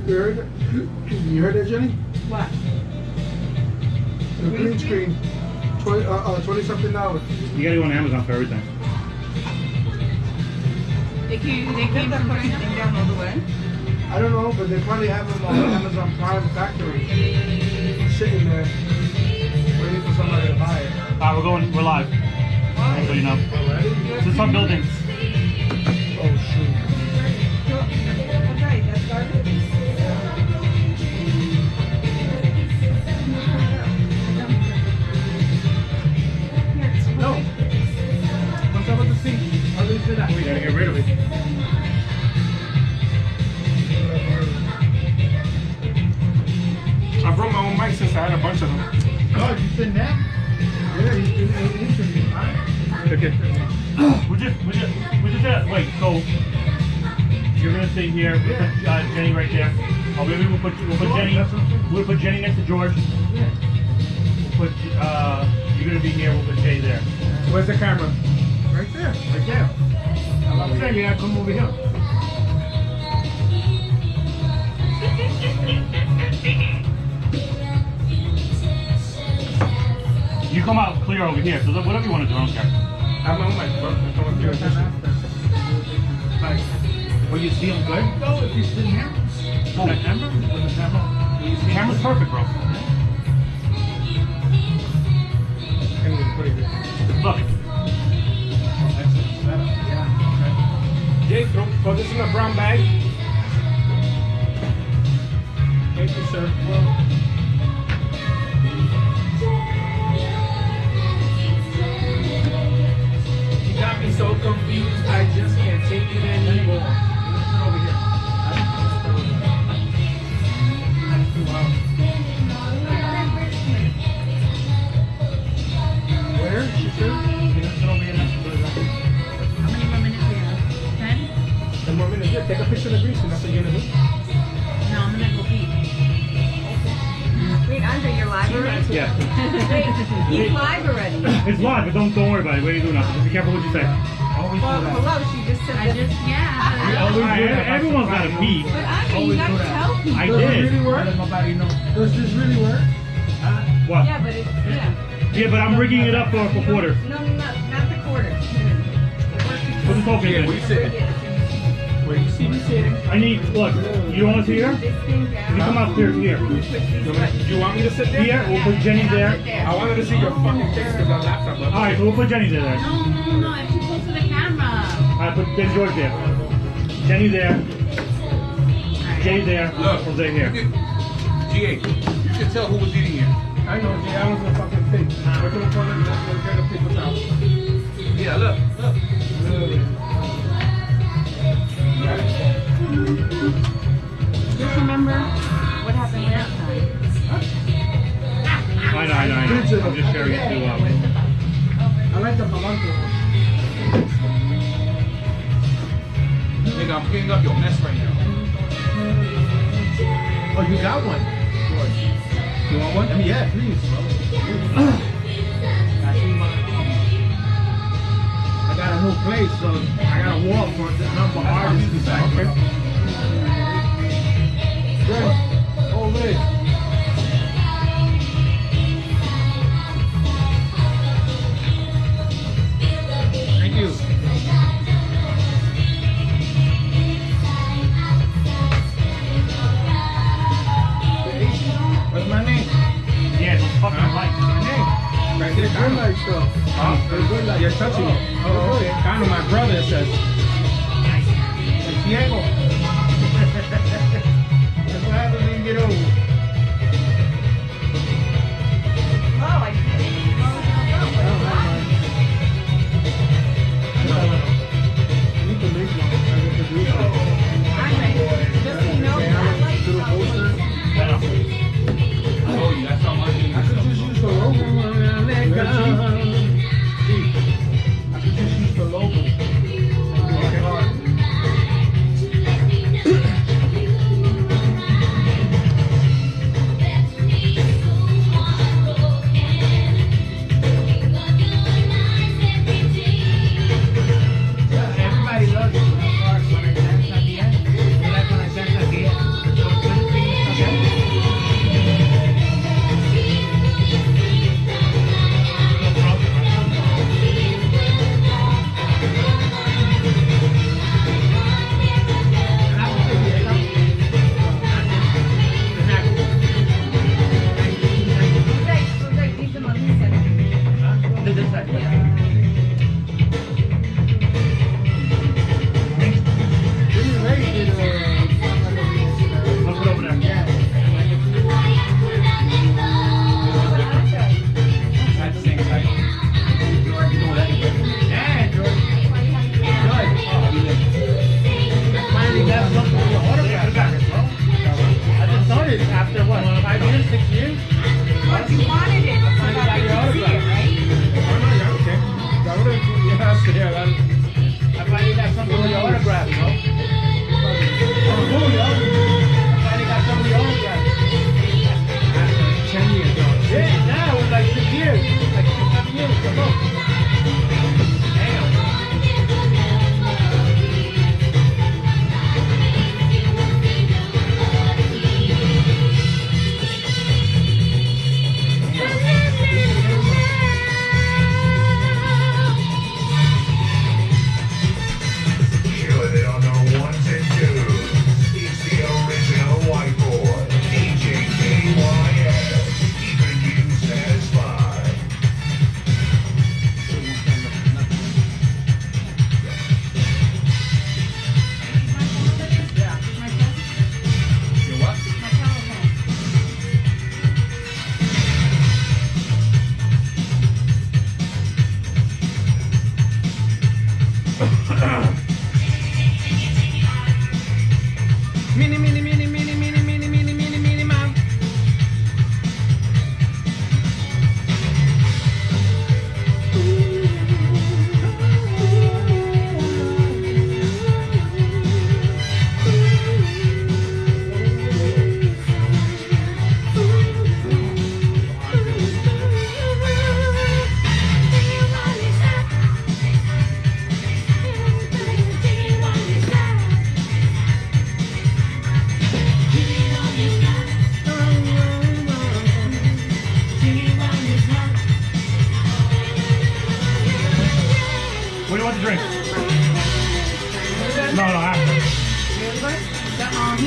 You heard that, Jenny? What? The green screen. 20-something $. You gotta go on Amazon for everything. They came from China? Download the way? I don't know, but they probably have them on Amazon Prime Factory. Sitting there, waiting for somebody to buy it. Alright, we're live. So you know. Already? This is our buildings. Oh, shoot. Okay, that started? No. What's up with the seat? How do you say that? We gotta get rid of it. I brought my own mic since I had a bunch of them. Oh, you sitting there? Yeah, he's doing an interview. Okay. We just wait, so you're gonna stay here, we'll put Jenny right there. Oh, maybe we'll put Jenny next to George. Yeah. We'll put you're gonna be here, we'll put Jay there. Where's the camera? Right there. Right there. I'm saying you gotta come over here. You come out clear over here, so whatever you want to do, I don't care. I have my own mic, bro. That's what I'm doing. Well, you see him good? No, if he's sitting here. Oh. The camera? With the camera? The camera's perfect, bro. Anyway, pretty good. Look. Excellent setup. Yeah. Jay, throw this in a brown bag. Thank you, sir. You got me so confused, I just can't take it anymore. Over here. That's too loud. Where? She said? How many more minutes do we have? 10? 10 more minutes. Yeah, take a picture of the grease and that's what you're gonna do. No, I'm gonna go pee. Wait, Andre, you're live already? Yeah. Wait, he's live already. It's live, but don't worry about it. What are you doing now? Just be careful what you say. Always Well, do that. hello, she just said that. Everyone's got a pee. But Andre, you gotta tell people. I Does it did. really work? Let nobody know. Does this really work? What? Yeah, but it's, yeah. Yeah, but I'm rigging it up for quarters. No, not the quarters. What's the token? Yeah, where you sitting? Where you see me sitting? I need, look, you don't want to sit here? This thing You down. come upstairs here. You want me to sit there? Here, we'll put Jenny there. I wanted to see your fucking face because our laptop. Alright, so we'll put Jenny there. No, I'm too close to the camera. Alright, put Ben George there. Jenny there. Jay there. Look, Jose here. GA, you should tell who was eating here. I know, Jay, I was a fucking pig. We're gonna call it the people's house. Yeah, look. Just remember what happened last time. I know. I'm just sharing it to I like the Palanco. Nigga, I'm cleaning up your mess right now. Oh, you got one? You want one? I mean, yeah, please. I got a new place, so I gotta walk for the number of artists to say. Okay. Good. Over there. Thank you. What's my name? Yeah, it's fucking light. My name? Right there, Good Kano. light stuff. Huh? Good light. You're touching it. Oh, okay. Kano, my brother says. Diego. That's what happens when you get old. Oh, I did it. You can make one as a producer. Andre, just so you know, that light's Little not poster. working. Oh, that's how much you I could just use the logo. I could just use the logo.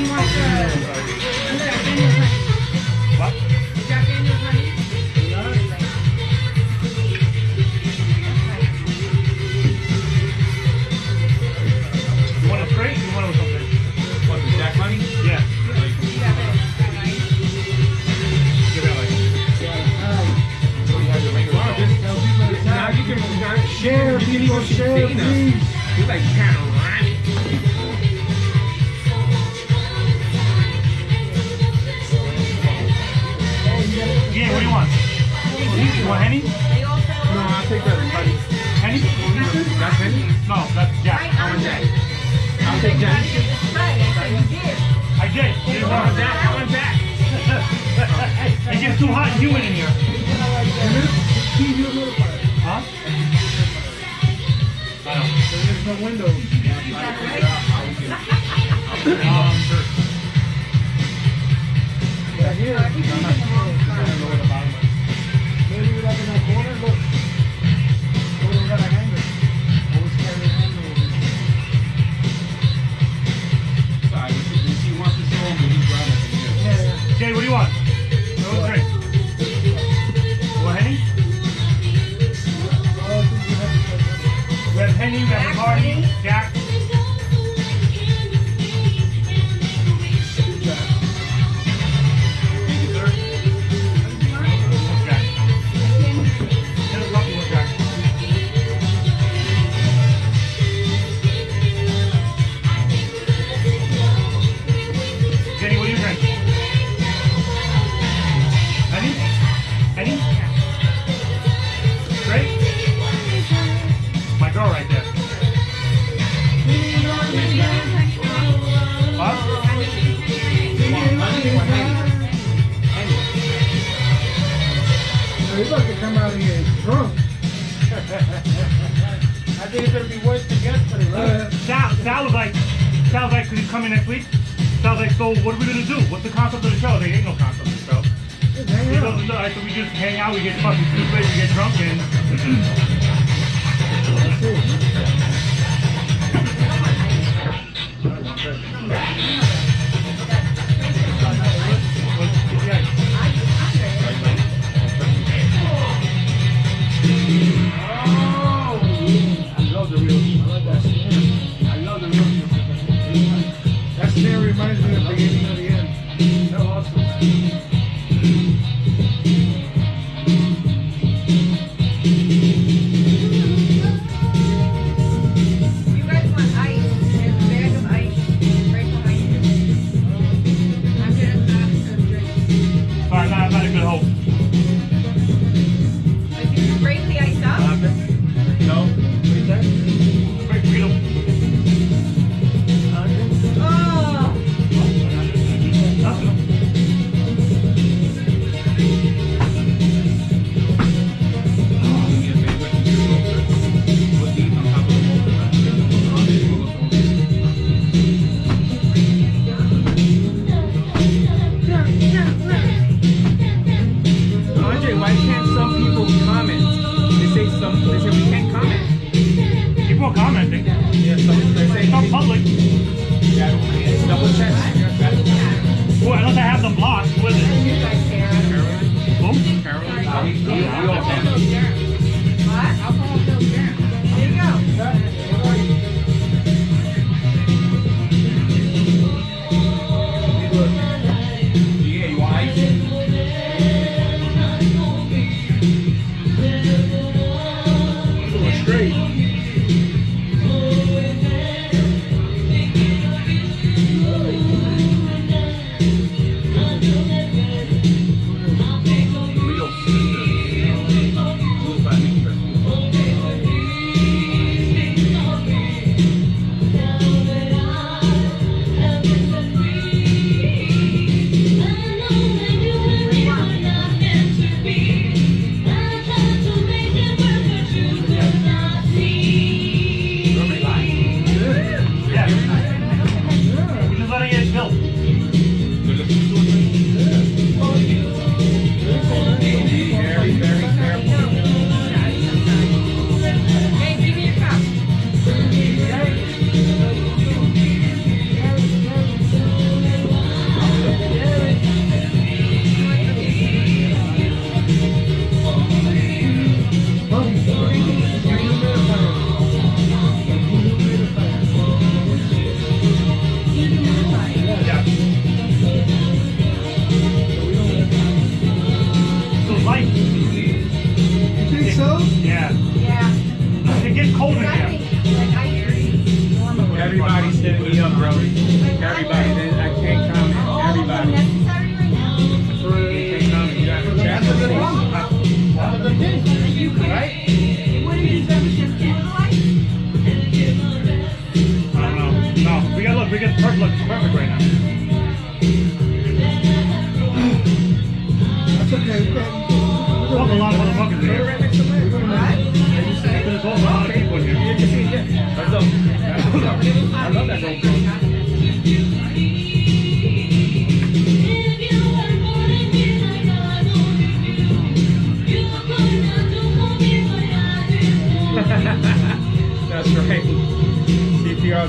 he wants Jack Daniels honey. What? Jack Daniels honey. You want it straight? Or you want it with something? What, the Jack Honey? Yeah. Give it like. Now you can Share, people, share, please. He's like kind of rhyming. Yeah, what do you want? You want Henny? No, I'll take that. Honey. Henny? That's Henny? No, that's Jack. I want Jack. I'll take Jack. I did. You didn't I want want Jack. I want Jack. It gets too hot and humid in here. Huh? I don't. There's no windows. Yeah, here. Maybe you're like in that corner, look. Oh, we got a hanger. Always carry a hanger with you. Sorry, if she wants to show him, he's grabbing from here. Yeah, yeah. Jay, what do you want? No drink. You want Henny? Oh, I think you have to say We have Henny, we have Bacardi, Jack. Jack. Here's a couple of Jack. Jenny, what do you drink? Henny? Henny? Straight? My girl right there. Huh? So he's about to come out of here drunk. I think it's going to be worse than yesterday, right? Sal was like, could he come in next week? Sal's like, so what are we gonna do? What's the concept of the show? There ain't no concept of the show. Just hang out. So I said we just hang out, we get fucking stupid, we get drunk, and That's it. I love the real. I like that snare. I love the real. That snare reminds me of the beginning of the end. So awesome. You guys want ice? There's a bag of ice right behind you. I'm gonna ask a drink. alright, I'm not a good host. But you can break the ice up. No. What is that? Break freedom. Oh, Nothing. Andre, why can't some people comment? They say we can't comment. People are commenting. Yeah, they say It's not public. Yeah, double check. Boy, unless I have them blocked, who is it? you guys care. Who? We all can. What? Alcohol kills germs. There you go. Yeah, you want ice? Going straight.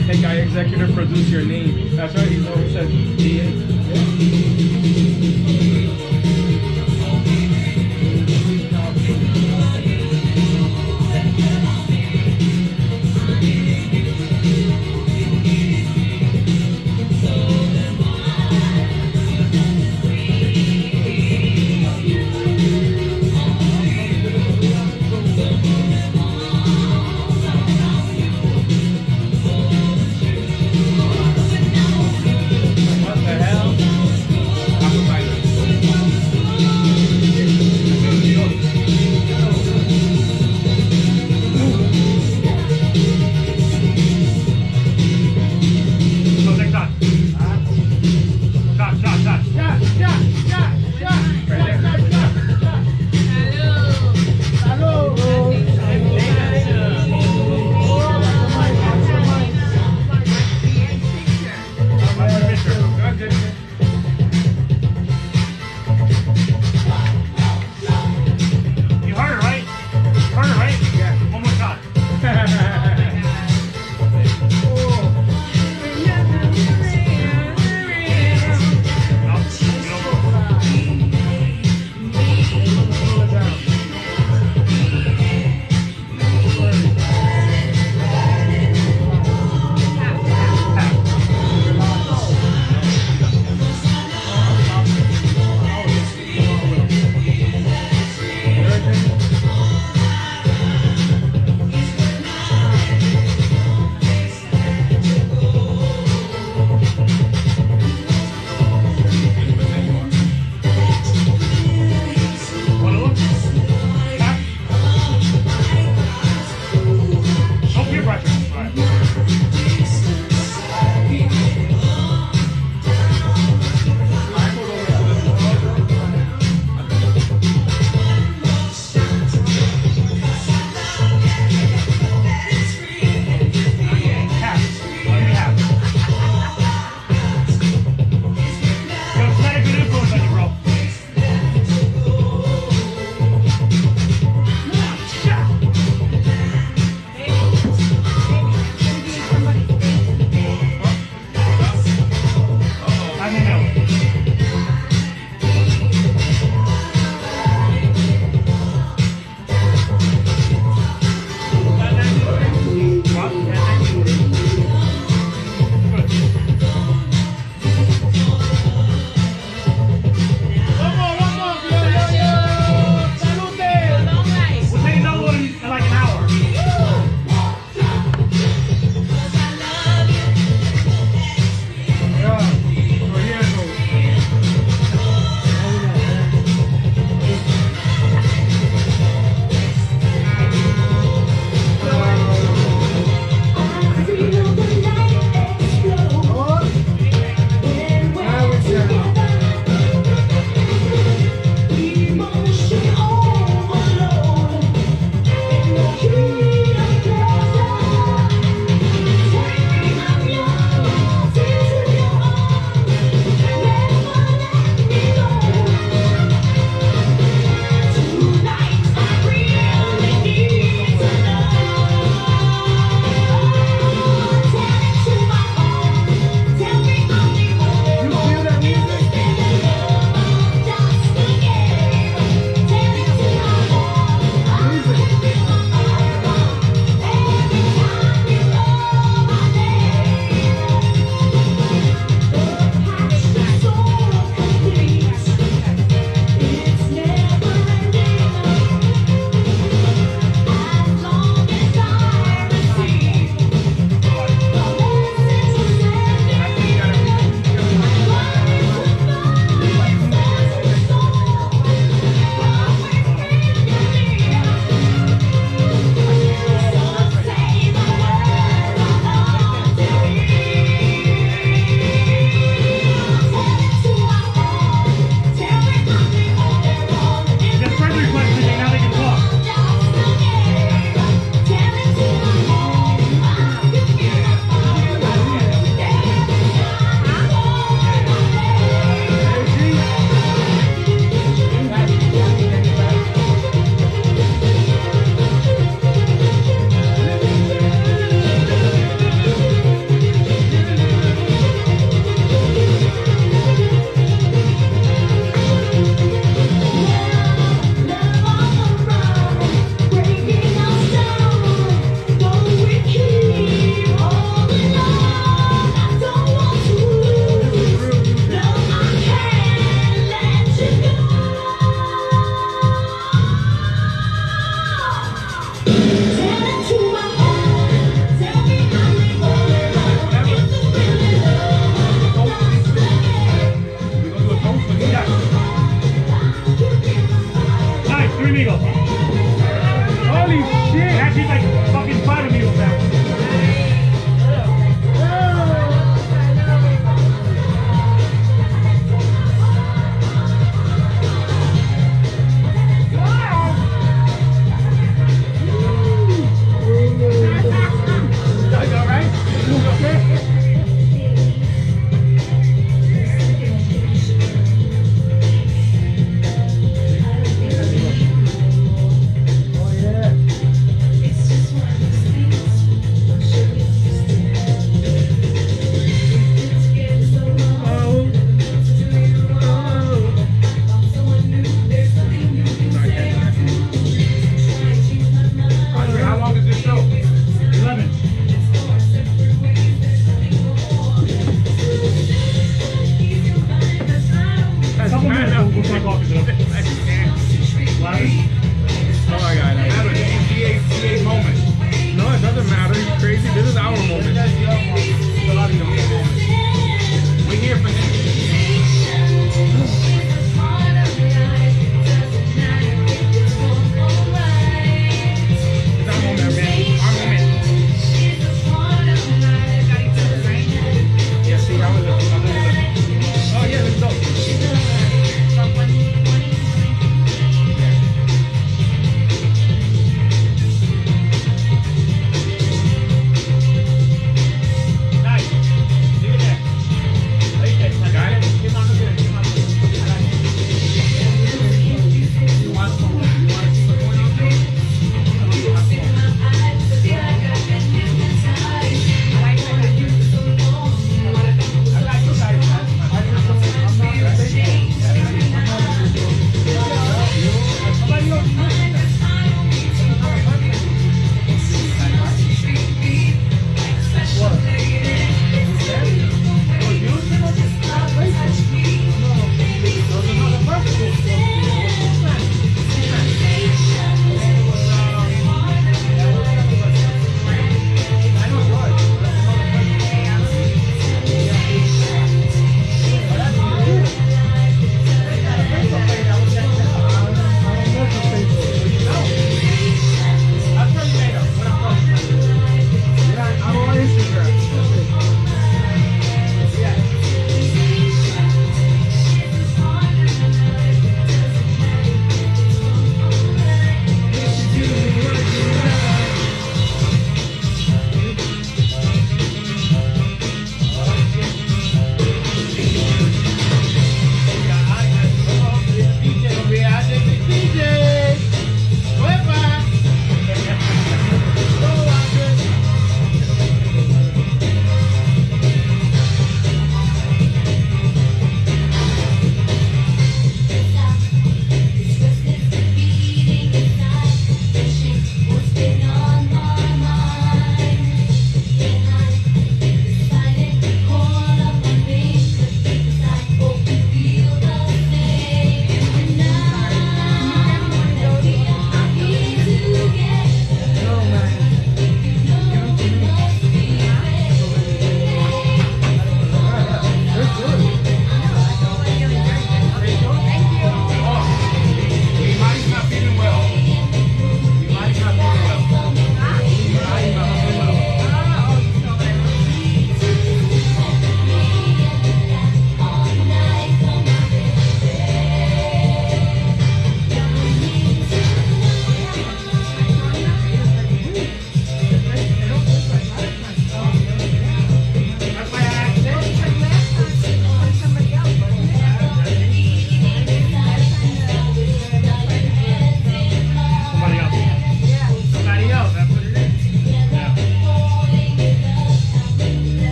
hey guy, executive produce your name. That's right. He always said DA. What the hell? So next shot. Shot. You heard it, right? Heard it, right? Yeah. One more shot. No, you don't. One of them. Tap. No peer pressure. All right. Half. I'll give you half. Yo, it's not a good influence on you, bro. I don't know. What? Good. We'll take another one in like an hour. Yeah. So yeah, so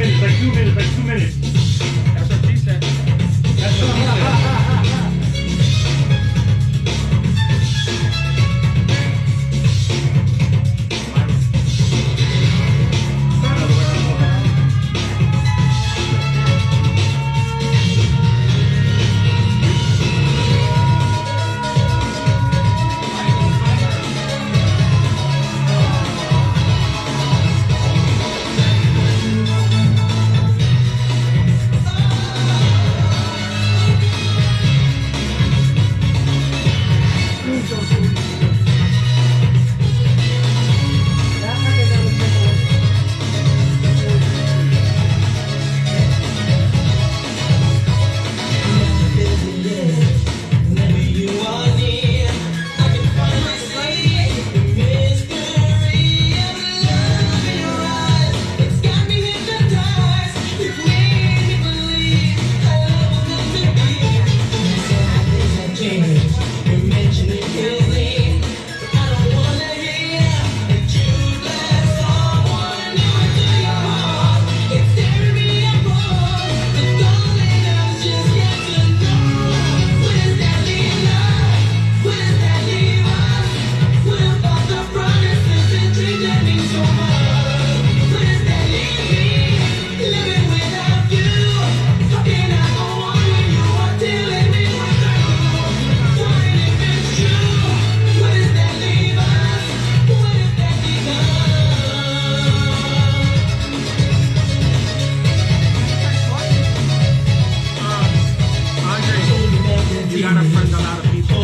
minutes, like 2 minutes, like 2 minutes. That's what she said. That's what he said. You gotta friend a lot of people.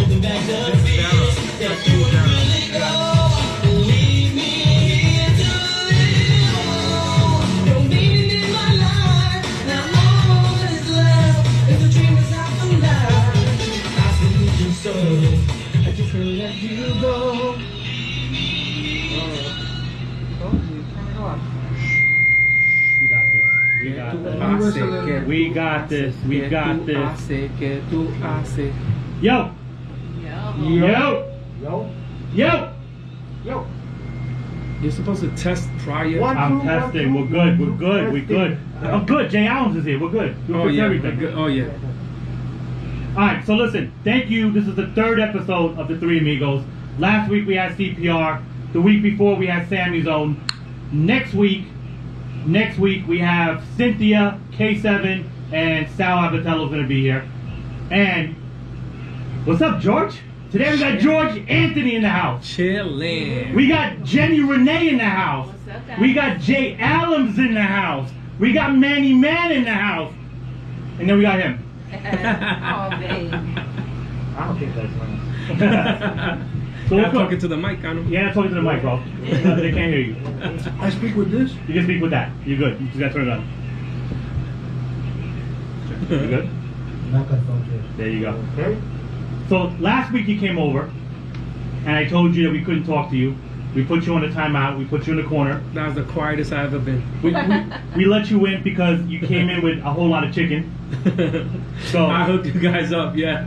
We got this. We got this. We got this. We got this. Yo! Yo! Yo. Yo! Yo. You're supposed to test prior. I'm testing. We're good. We're good. We're good. I'm good. Jay Allen's is here. We're good. We'll Oh fix yeah. everything. Good. Oh yeah. Alright, so listen. Thank you. This is the third episode of the Three Amigos. Last week we had CPR. The week before we had Sammy's Own. Next week we have Cynthia, K7, and Sal Abatello's gonna be here. And what's up, George? Today we got George Anthony in the house. Chillin'. We got Jenny Renee in the house. What's up, guys? We got Jay Allums in the house. We got Manny Man in the house. And then we got him. Oh, babe. I don't think that's nice. So I'm let's go. talking to the mic, I know. Yeah, talking to the mic, bro. They can't hear you. I speak with this. You can speak with that. You're good. You just gotta turn it on. You good? There you go. Okay. So last week you came over, and I told you that we couldn't talk to you. We put you on a timeout. We put you in the corner. That was the quietest I've ever been. We let you in because you came in with a whole lot of chicken. So I hooked you guys up, yeah.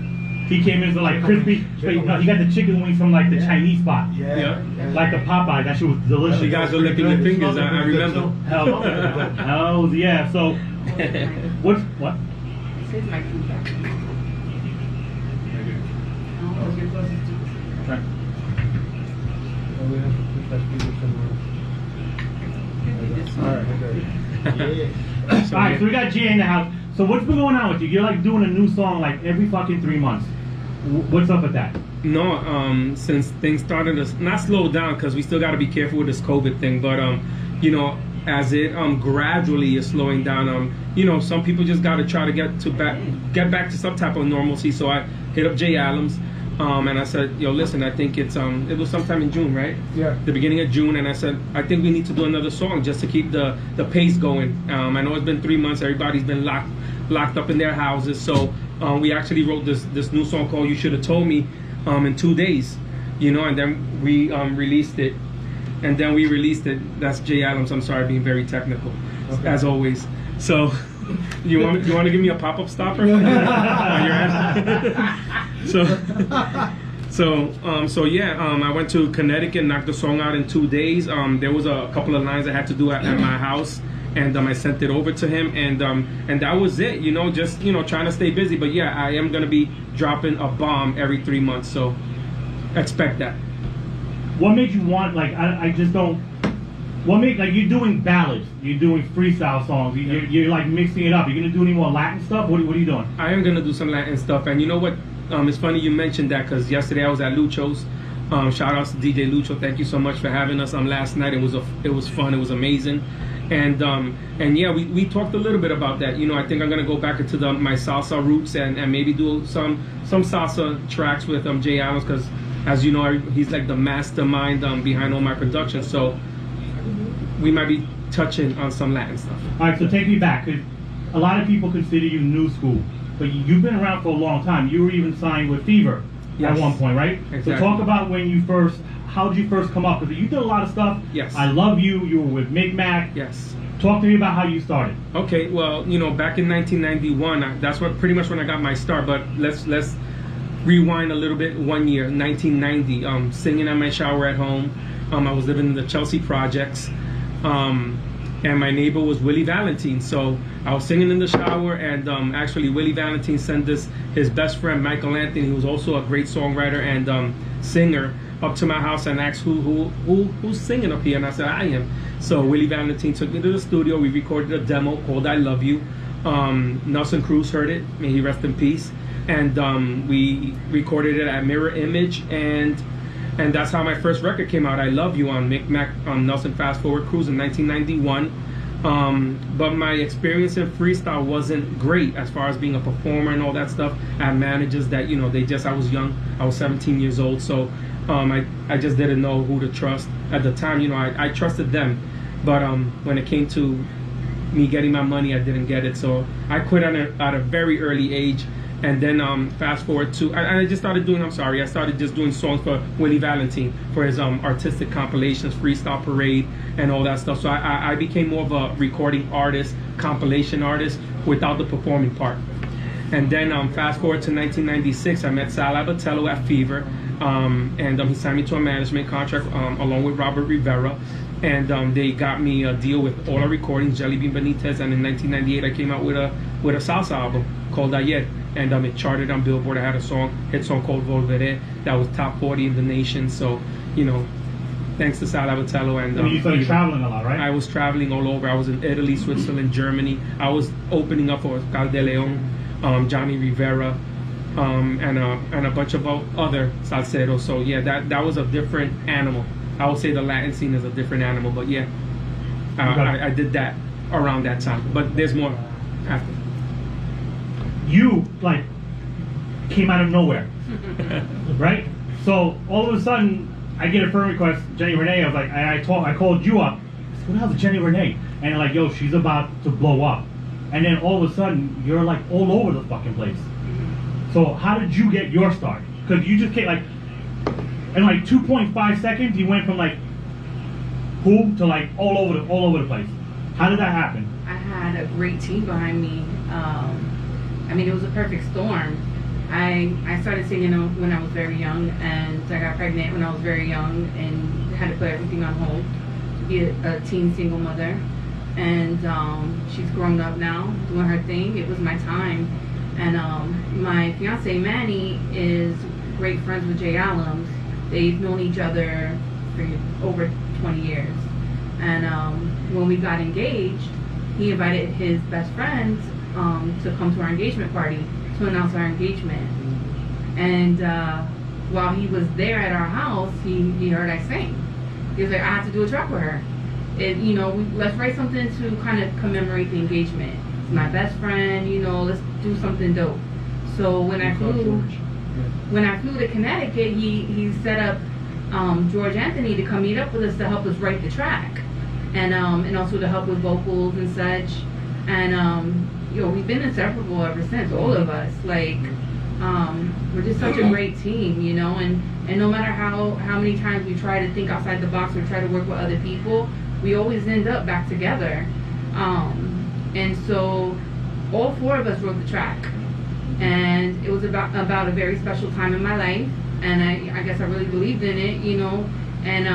he came in with like crispy. So he got the chicken wings from like the Chinese spot, Yeah. like the Popeye. That shit was delicious. You guys were licking your fingers, I remember. Oh yeah. So what? This is my food back. Okay. So, All right, so we got Jay in the house. So what's been going on with you? You're like doing a new song like every fucking 3 months. What's up with that? No, since things started to not slow down because we still got to be careful with this COVID thing, but you know, as it gradually is slowing down, you know, some people just got to try to get back to some type of normalcy. So I hit up Jay Allums, and I said, yo, listen, I think it was sometime in June, right? Yeah. The beginning of June, and I said, I think we need to do another song just to keep the pace going. I know it's been 3 months, everybody's been locked up in their houses, so we actually wrote this new song called You Should Have Told Me in 2 days, you know, and then we released it. And then we released it. That's Jay Allums. I'm sorry, being very technical, as always. So, you want to give me a pop-up stopper? On your end? So yeah. I went to Connecticut, knocked the song out in 2 days. There was a couple of lines I had to do at my house, and I sent it over to him, and that was it. You know, just trying to stay busy. But yeah, I am gonna be dropping a bomb every 3 months, so expect that. What made you want, like, I just don't, what made, like, you're doing ballads, you're doing freestyle songs, you're like mixing it up. You're gonna do any more Latin stuff? What are you doing? I am gonna do some Latin stuff, and you know what? It's funny you mentioned that, because yesterday I was at Lucho's. Shout outs to DJ Lucho. Thank you so much for having us last night. It was fun. It was amazing, and yeah, we talked a little bit about that. You know, I think I'm gonna go back into my salsa roots and maybe do some salsa tracks with Jay Adams, because as you know, he's like the mastermind behind all my productions. So we might be touching on some Latin stuff. All right, so take me back, because a lot of people consider you new school, but you've been around for a long time. You were even signed with Fever. Yes. At one point, right? Exactly. So talk about how did you first come up? Because you did a lot of stuff. Yes. I Love You. You were with Micmac. Yes. Talk to me about how you started. Okay, well, you know, back in 1991, that's pretty much when I got my start. But let's rewind a little bit. 1 year, 1990, singing in my shower at home. I was living in the Chelsea projects, and my neighbor was Willie Valentine. So I was singing in the shower, and actually Willie Valentine sent his best friend Michael Anthony, who was also a great songwriter and singer, up to my house and asked who's singing up here, and I said I am. So Willie Valentine took me to the studio. We recorded a demo called I Love You. Nelson Cruz heard it, may he rest in peace, and we recorded it at Mirror Image, and that's how my first record came out, I Love You, on Micmac, Nelson Fast Forward Cruise in 1991. But my experience in freestyle wasn't great as far as being a performer and all that stuff. I had managers that, you know, I was young, I was 17 years old, so I just didn't know who to trust. At the time, you know, I trusted them, but when it came to me getting my money, I didn't get it, so I quit at a very early age. And then fast forward to, I started just doing songs for Willie Valentine for his artistic compilations, Freestyle Parade, and all that stuff. So I became more of a recording artist, compilation artist, without the performing part. And then fast forward to 1996, I met Sal Abatello at Fever, and he signed me to a management contract along with Robert Rivera. And they got me a deal with all our recordings, Jelly Bean Benitez, and in 1998 I came out with a salsa album called Ayer, and it charted on Billboard. I had a hit song called Volveré that was top 40 in the nation. So, you know, thanks to Sal Abatello. And you started traveling a lot, right? I was traveling all over. I was in Italy, Switzerland, Germany. I was opening up for Cal de Leon, Johnny Rivera, and a bunch of other salseros. So yeah, that was a different animal. I would say the Latin scene is a different animal, but yeah, I did that around that time. But there's more after. You like came out of nowhere, right? So all of a sudden, I get a friend request, Jenny Renee. I was like, I called you up. I said, what the hell is Jenny Renee? And like, yo, she's about to blow up. And then all of a sudden, you're like all over the fucking place. So how did you get your start? Because you just came like, in like 2.5 seconds, you went from like who to like all over the place. How did that happen? I had a great team behind me. I mean, it was a perfect storm. I started singing when I was very young, and I got pregnant when I was very young, and had to put everything on hold to be a teen single mother. And she's grown up now, doing her thing. It was my time. And my fiance Manny is great friends with Jay Adams. They've known each other for over 20 years. And when we got engaged, he invited his best friends to come to our engagement party to announce our engagement. And while he was there at our house, he heard I sang. He was like, I have to do a track with her. And, you know, let's write something to kind of commemorate the engagement. It's my best friend, you know, let's do something dope. So when I flew to Connecticut, he set up George Anthony to come meet up with us to help us write the track, and also to help with vocals and such. And you know, we've been inseparable ever since, all of us. Like, we're just such a great team, you know. And no matter how many times we try to think outside the box or try to work with other people, we always end up back together. And so all four of us wrote the track, and it was about a very special time in my life, and I guess I really believed in it, you know. And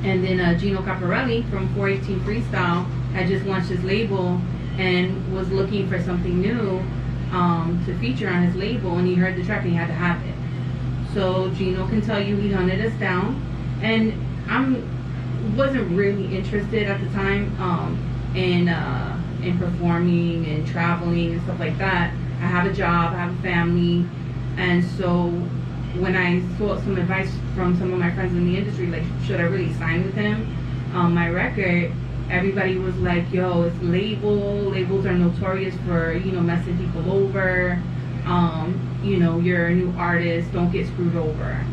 then Gino Caparelli from 418 Freestyle had just launched his label and was looking for something new to feature on his label, and he heard the track and he had to have it. So Gino can tell you he hunted us down, and wasn't really interested at the time in performing and traveling and stuff like that. I have a job, I have a family, and so when I sought some advice from some of my friends in the industry, like, should I really sign with him on my record, everybody was like, yo, it's labels are notorious for, you know, messing people over, you know, you're a new artist, don't get screwed over.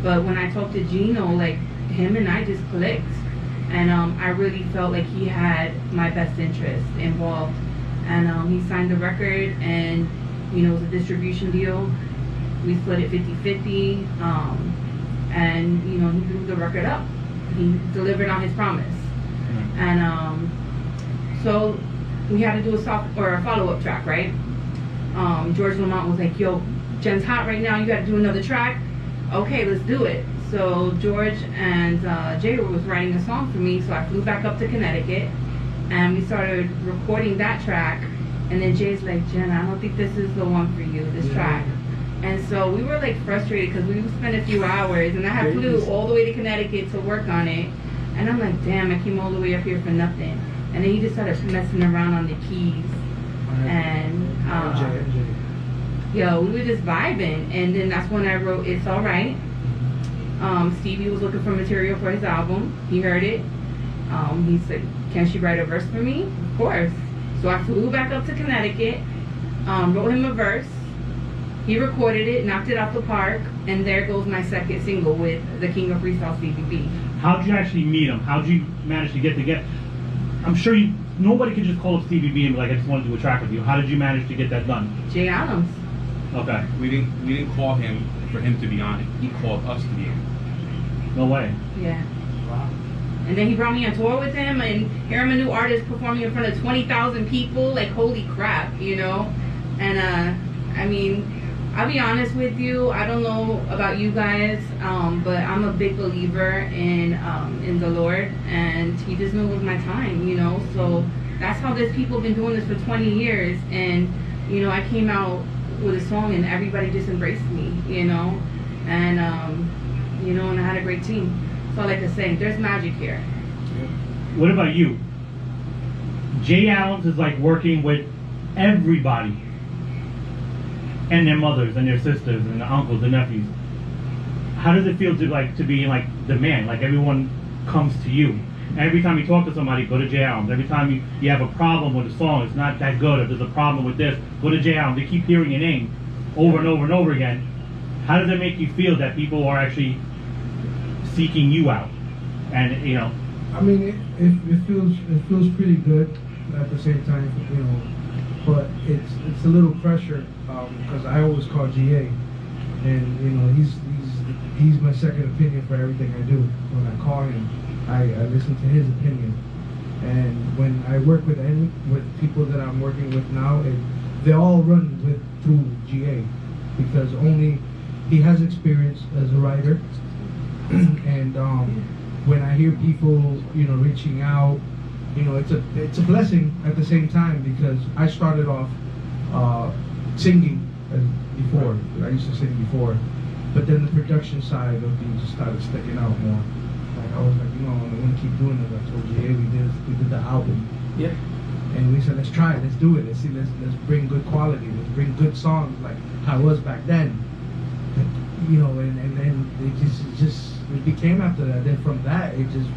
But when I talked to Gino, like, him and I just clicked, and I really felt like he had my best interest involved, and he signed the record, and, you know, it was a distribution deal. We split it 50-50, and, you know, he blew the record up. He delivered on his promise. And so we had to do a follow-up track, right? George Lamont was like, yo, Jen's hot right now, you got to do another track. Okay, let's do it. So George and Jay was writing a song for me, so I flew back up to Connecticut, and we started recording that track. And then Jay's like, Jen, I don't think this is the one for you, this track. And so we were like frustrated because we spent a few hours, and I had flew all the way to Connecticut to work on it. And I'm like, damn, I came all the way up here for nothing. And then he just started messing around on the keys. And yo, we were just vibing. And then that's when I wrote It's Alright. Stevie was looking for material for his album. He heard it. He said, can she write a verse for me? Of course. So I flew back up to Connecticut, wrote him a verse. He recorded it, knocked it out the park, and there goes my second single with the King of Freestyle, Stevie B. How did you actually meet him? How did you manage to get together? I'm sure nobody could just call up Stevie B and be like, I just want to do a track with you. How did you manage to get that done? Jay Adams. Okay. We didn't call him for him to be on it. He called us to be on it. No way. Yeah. Wow. And then he brought me on tour with him, and here I'm a new artist performing in front of 20,000 people. Like, holy crap, you know? And, I mean, I'll be honest with you, I don't know about you guys, but I'm a big believer in the Lord, and he just knew it was my time, you know? So that's how there's people been doing this for 20 years, and, you know, I came out with a song and everybody just embraced me, you know? And, you know, and I had a great team. So like I say, there's magic here. What about you? Jay Adams is like working with everybody. And their mothers and their sisters and their uncles and nephews. How does it feel to be like the man? Like everyone comes to you. Every time you talk to somebody, go to Jay Adams. Every time you have a problem with a song, it's not that good. If there's a problem with this, go to Jay Adams. They keep hearing your name over and over and over again. How does it make you feel that people are actually seeking you out? And you know, I mean, it feels pretty good at the same time, you know. But it's a little pressure because I always call GA, and you know he's my second opinion for everything I do. When I call him, I listen to his opinion, and when I work with people that I'm working with now, they all run through GA because only he has experience as a writer, and when I hear people, you know, reaching out. You know, it's a blessing at the same time because I started off singing before. I used to sing before, but then the production side of things just started sticking out more. Like I was like, you know, I want to keep doing it. I told you, hey, we did the album. Yeah. And we said, let's try it. Let's do it. Let's bring good quality. Let's bring good songs like how it was back then. You know, and then it became after that. Then from that, it just.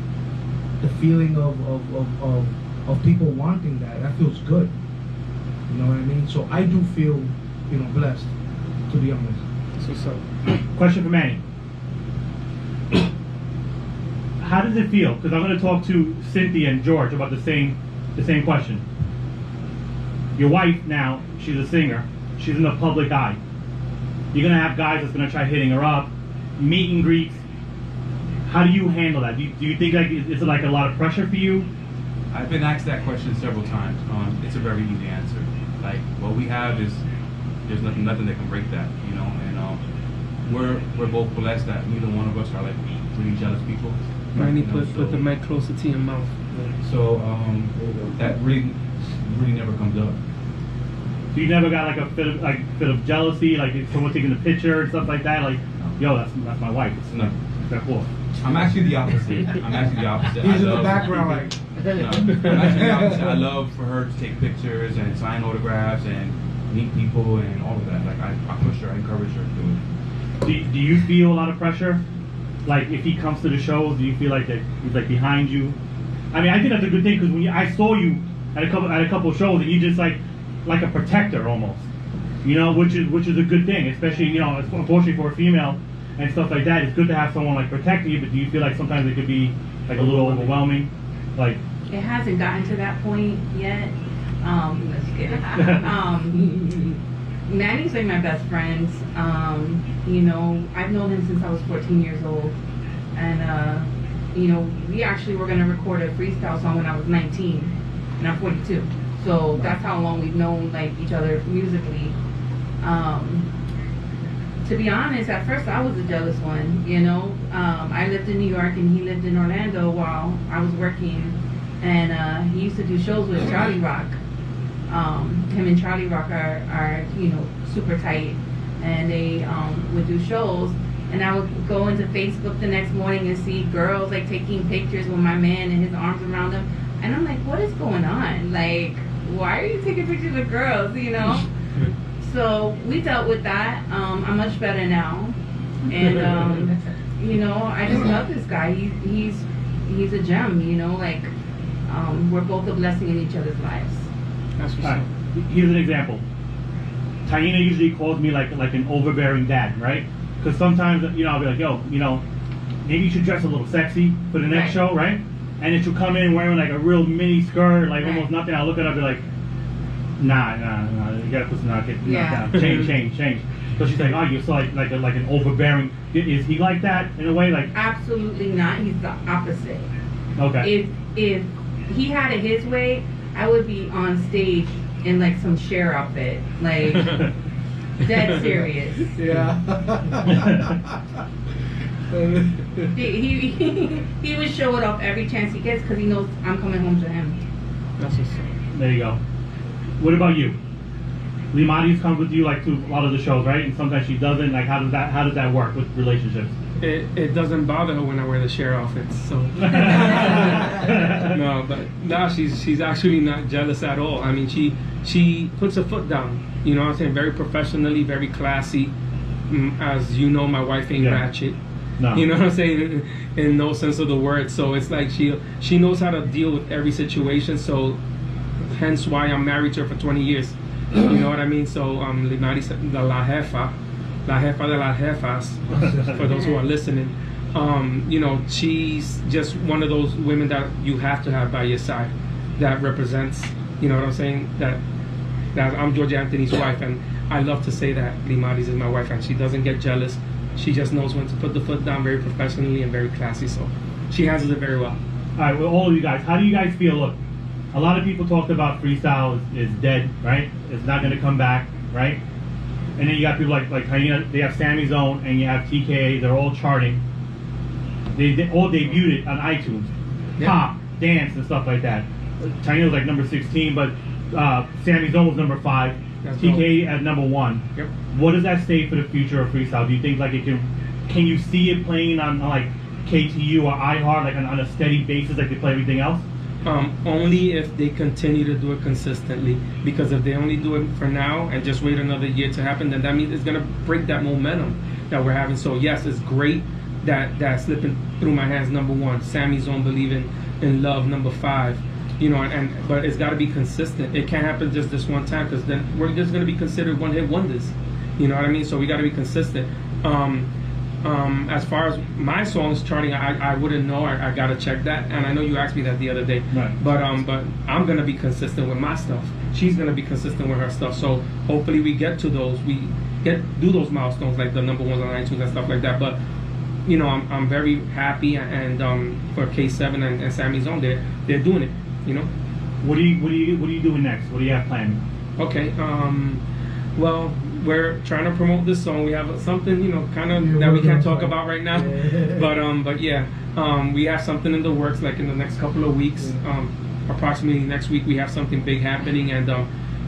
The feeling of people wanting that feels good. You know what I mean? So I do feel, you know, blessed, to be honest. So, question for Manny. How does it feel? Because I'm going to talk to Cynthia and George about the same question. Your wife now, she's a singer. She's in the public eye. You're going to have guys that's going to try hitting her up, meet and greets. How do you handle that? Do you think like it's like a lot of pressure for you? I've been asked that question several times. It's a very easy answer. Like what we have is there's nothing that can break that, you know. And we're both blessed that neither one of us are like really jealous people. Manny, put the mic closer to your mouth. So that really never comes up. So you never got like a fit of jealousy, like if someone taking a picture and stuff like that, like, yo, that's my wife. No. That's cool. I'm actually the opposite. He's in the background like. No, I'm actually the opposite. I love for her to take pictures and sign autographs and meet people and all of that. Like I push her, I encourage her to do it. Do you feel a lot of pressure? Like if he comes to the shows, do you feel like that he's like behind you? I mean, I think that's a good thing because when I saw you at a couple of shows, and you just like a protector almost, you know, which is a good thing, especially, you know, unfortunately for a female and stuff like that. It's good to have someone like protecting you, but do you feel like sometimes it could be like a little overwhelming? Like It hasn't gotten to that point yet. Let's get it. Manny's like my best friend. You know, I've known him since I was 14 years old, and you know, we actually were gonna record a freestyle song when I was 19, and I'm 42. So that's how long we've known like each other musically. To be honest, at first I was a jealous one. You know, I lived in New York and he lived in Orlando while I was working, and he used to do shows with Charlie Rock. Him and Charlie Rock are you know, super tight, and they would do shows. And I would go into Facebook the next morning and see girls like taking pictures with my man and his arms around him, and I'm like, what is going on? Like, why are you taking pictures of girls? You know. So we dealt with that. I'm much better now, and you know, I just love this guy. He's a gem. You know, like we're both a blessing in each other's lives. That's what's all up. right, here's an example. Taina usually calls me like an overbearing dad, right? Because sometimes, you know, I'll be like, yo, you know, maybe you should dress a little sexy for the next show, right? And then she'll come in wearing like a real mini skirt, like almost nothing. I'll look at her and be like, nah, you gotta put some down. Change. So she's like, oh, you're so like an overbearing. Is he like that in a way? Like Absolutely not. He's the opposite. Okay. If he had it his way, I would be on stage in like some Cher outfit, like dead serious. Yeah. He would show it off every chance he gets because he knows I'm coming home to him. That's what's up. There you go. What about you? Limati's comes with you like to a lot of the shows, right? And sometimes she doesn't. Like, how does that work with relationships? It doesn't bother her when I wear the Cher outfits, so no, but no, she's actually not jealous at all. I mean, she puts her foot down, you know what I'm saying, very professionally, very classy. As you know, my wife ain't ratchet. No. You know what I'm saying, in no sense of the word. So it's like she knows how to deal with every situation. So hence why I'm married to her for 20 years. You know what I mean? So Limati said la jefa de las jefas, for those who are listening. You know, she's just one of those women that you have to have by your side, that represents, you know what I'm saying, that I'm George Anthony's wife, and I love to say that Limati's is my wife, and she doesn't get jealous. She just knows when to put the foot down very professionally and very classy, so she handles it very well. All right, well, all of you guys, how do you guys feel? Look, a lot of people talked about freestyle is dead, right? It's not going to come back, right? And then you got people like Hyena, they have Sammy's Own, and you have TKA, they're all charting. They all debuted it on iTunes. Yeah. Pop, dance, and stuff like that. Hyena was like number 16, but Sammy's Own was number 5. That's TKA at number 1. Yep. What does that say for the future of freestyle? Do you think like it can you see it playing on like KTU or iHeart like on a steady basis like they play everything else? Only if they continue to do it consistently, because if they only do it for now and just wait another year to happen, then that means it's gonna break that momentum that we're having. So yes, it's great that Slipping Through My Hands number 1, Sammy's Own Believing in Love number 5, you know, but it's got to be consistent. It can't happen just this one time, because then we're just gonna be considered one-hit wonders. You know what I mean? So we got to be consistent. As far as my songs charting, I wouldn't know. I gotta check that, and I know you asked me that the other day. Right. But I'm gonna be consistent with my stuff. She's gonna be consistent with her stuff. So hopefully we get to those. Do those milestones like the number 1s on iTunes and stuff like that. But you know, I'm very happy, and for K7 and Sammy's Own, they're doing it. You know. What are you doing next? What do you have planned? Okay. Well, we're trying to promote this song. We have something, you know, kind of that we can't talk about right now. But yeah, We have something in the works, like in the next couple of weeks. Approximately next week, we have something big happening, and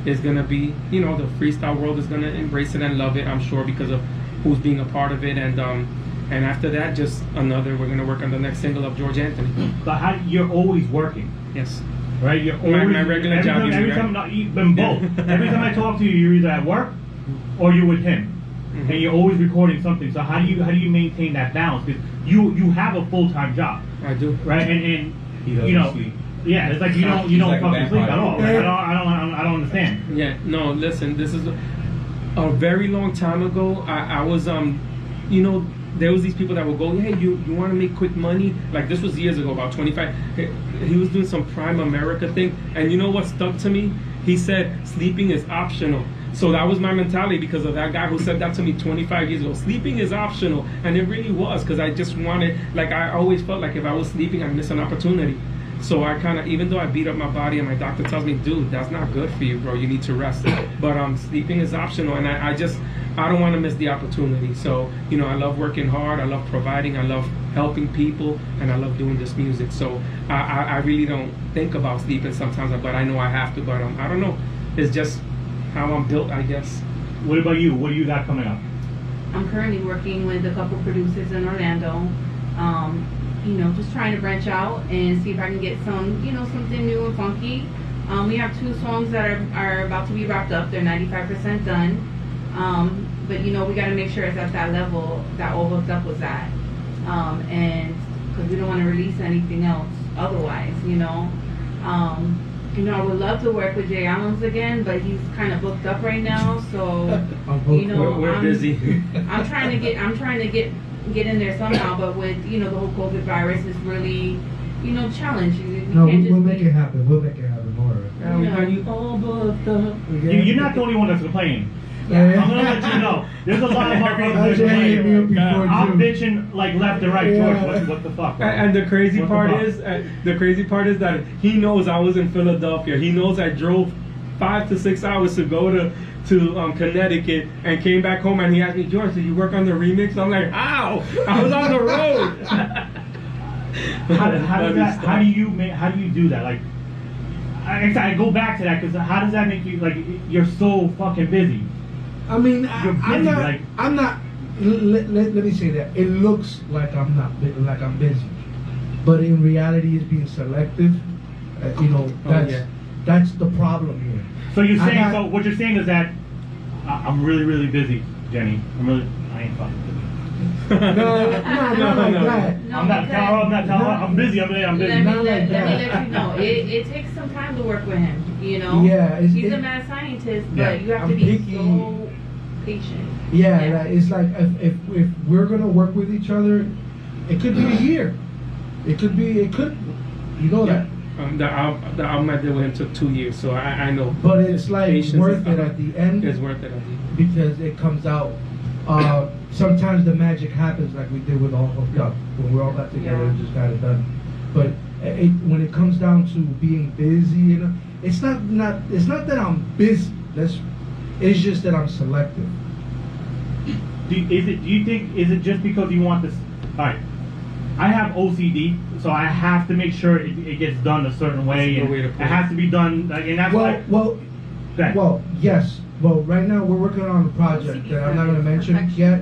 it's gonna be, you know, the freestyle world is gonna embrace it and love it, I'm sure, because of who's being a part of it. And after that, just we're gonna work on the next single of George Anthony. But you're always working, Yes. right? You're always My regular job. Every time, you've been both. Every time I talk to you, you're either at work or you're with him, Mhm. and you're always recording something. So how do you maintain that balance? Because you have a full-time job, I do. right? And He doesn't you know, sleep. yeah, it's like you don't He's like a fucking sleep at vampire. all. Like, I don't understand. Yeah, no, listen, this is a very long time ago. I was, you know, there was these people that would go, hey, you want to make quick money? Like, this was years ago, about 25. He was doing some Prime America thing. And you know what stuck to me? He said, sleeping is optional. So that was my mentality because of that guy who said that to me 25 years ago. Sleeping is optional. And it really was, because I just wanted, like, I always felt like if I was sleeping, I'd miss an opportunity. So I kind of, even though I beat up my body and my doctor tells me, dude, that's not good for you, bro. You need to rest. But sleeping is optional, and I don't want to miss the opportunity. So, you know, I love working hard. I love providing. I love helping people, and I love doing this music. So I really don't think about sleeping sometimes, but I know I have to. But I don't know. It's just how I'm built, I guess. What about you? What do you got coming up? I'm currently working with a couple producers in Orlando. You know, just trying to branch out and see if I can get some, you know, something new and funky. We have 2 songs that are about to be wrapped up. They're 95% done. But you know, we got to make sure it's at that level that All Hooked Up was at. And because we don't want to release anything else otherwise, you know. You know, I would love to work with Jay Allen's again, but he's kind of booked up right now. So, you know, We're busy. I'm trying to get in there somehow, but with, you know, the whole COVID virus is really, you know, challenging. No, we'll make it happen. We'll make it happen. All right. Yeah, we got you all booked up. You're not the only one that's complaining. Yeah. I'm gonna let you know. There's a lot of motherfuckers I that just hit me up complaining. before I'm June. bitching like left and right, Yeah. George. What the fuck? Bro? And the crazy What the part fuck? is that he knows I was in Philadelphia. He knows I drove 5 to 6 hours to go to Connecticut and came back home, and he asked me, George, did you work on the remix? I'm like, ow, I was on the road. How do you do that? Like, I go back to that because how does that make you like you're so fucking busy? I mean, You're I'm busy, not. like- I'm not. Let me say that it looks like I'm not like I'm busy, but in reality, it's being selective. You know, that's the problem here. So you're saying I got- so what you're saying is that I'm really busy, Jenny. I ain't fucking busy. No, not like that. No, I'm not telling her I'm busy. I'm Let busy. me Not let like me that. let you know. It takes some time to work with him, you know? Yeah, He's a mad scientist, but you have to I'm be picky. so patient. Yeah, like, it's like if we're gonna work with each other, it could be a year. It could. You know that. The album I did with him took 2 years, so I know. But it's like Patience worth is- it at the end. It's worth it at the end. Because it comes out. Sometimes the magic happens, like we did with All Hooked Up, when we all got together and just got it done. But when it comes down to being busy, you know, it's not that I'm busy. It's just that I'm selective. Do you think is it just because you want this? All right, I have OCD, so I have to make sure it gets done a certain way, That's a and good way to it put it. has to be done, like, and that's why. Well, yes. Well, right now we're working on a project that I'm not gonna mention yet,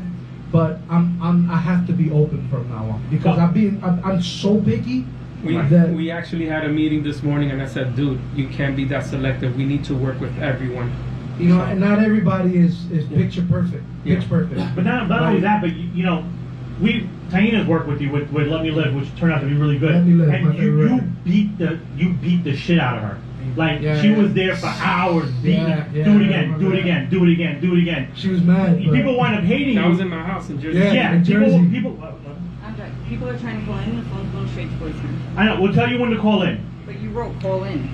but I have to be open from now on because I'm so picky. We actually had a meeting this morning, and I said, dude, you can't be that selective. We need to work with everyone. You know, and not everybody is picture perfect. Yeah. Pitch perfect. But not only that, but you know, Taina's worked with you with Let Me Live, which turned out to be really good. Let Me Live, my and you favorite. beat the shit out of her. Like Yeah, she yeah. was there for hours beating. Yeah, yeah, do it I again, remember do it that. again, do it again, do it again. She was mad. but- People wind up hating That you. was in my house in Jersey. Yeah. in Jersey. People. Okay. People are trying to call in, the phone's going straight to voicemail. I know. We'll tell you when to call in. But you wrote call in.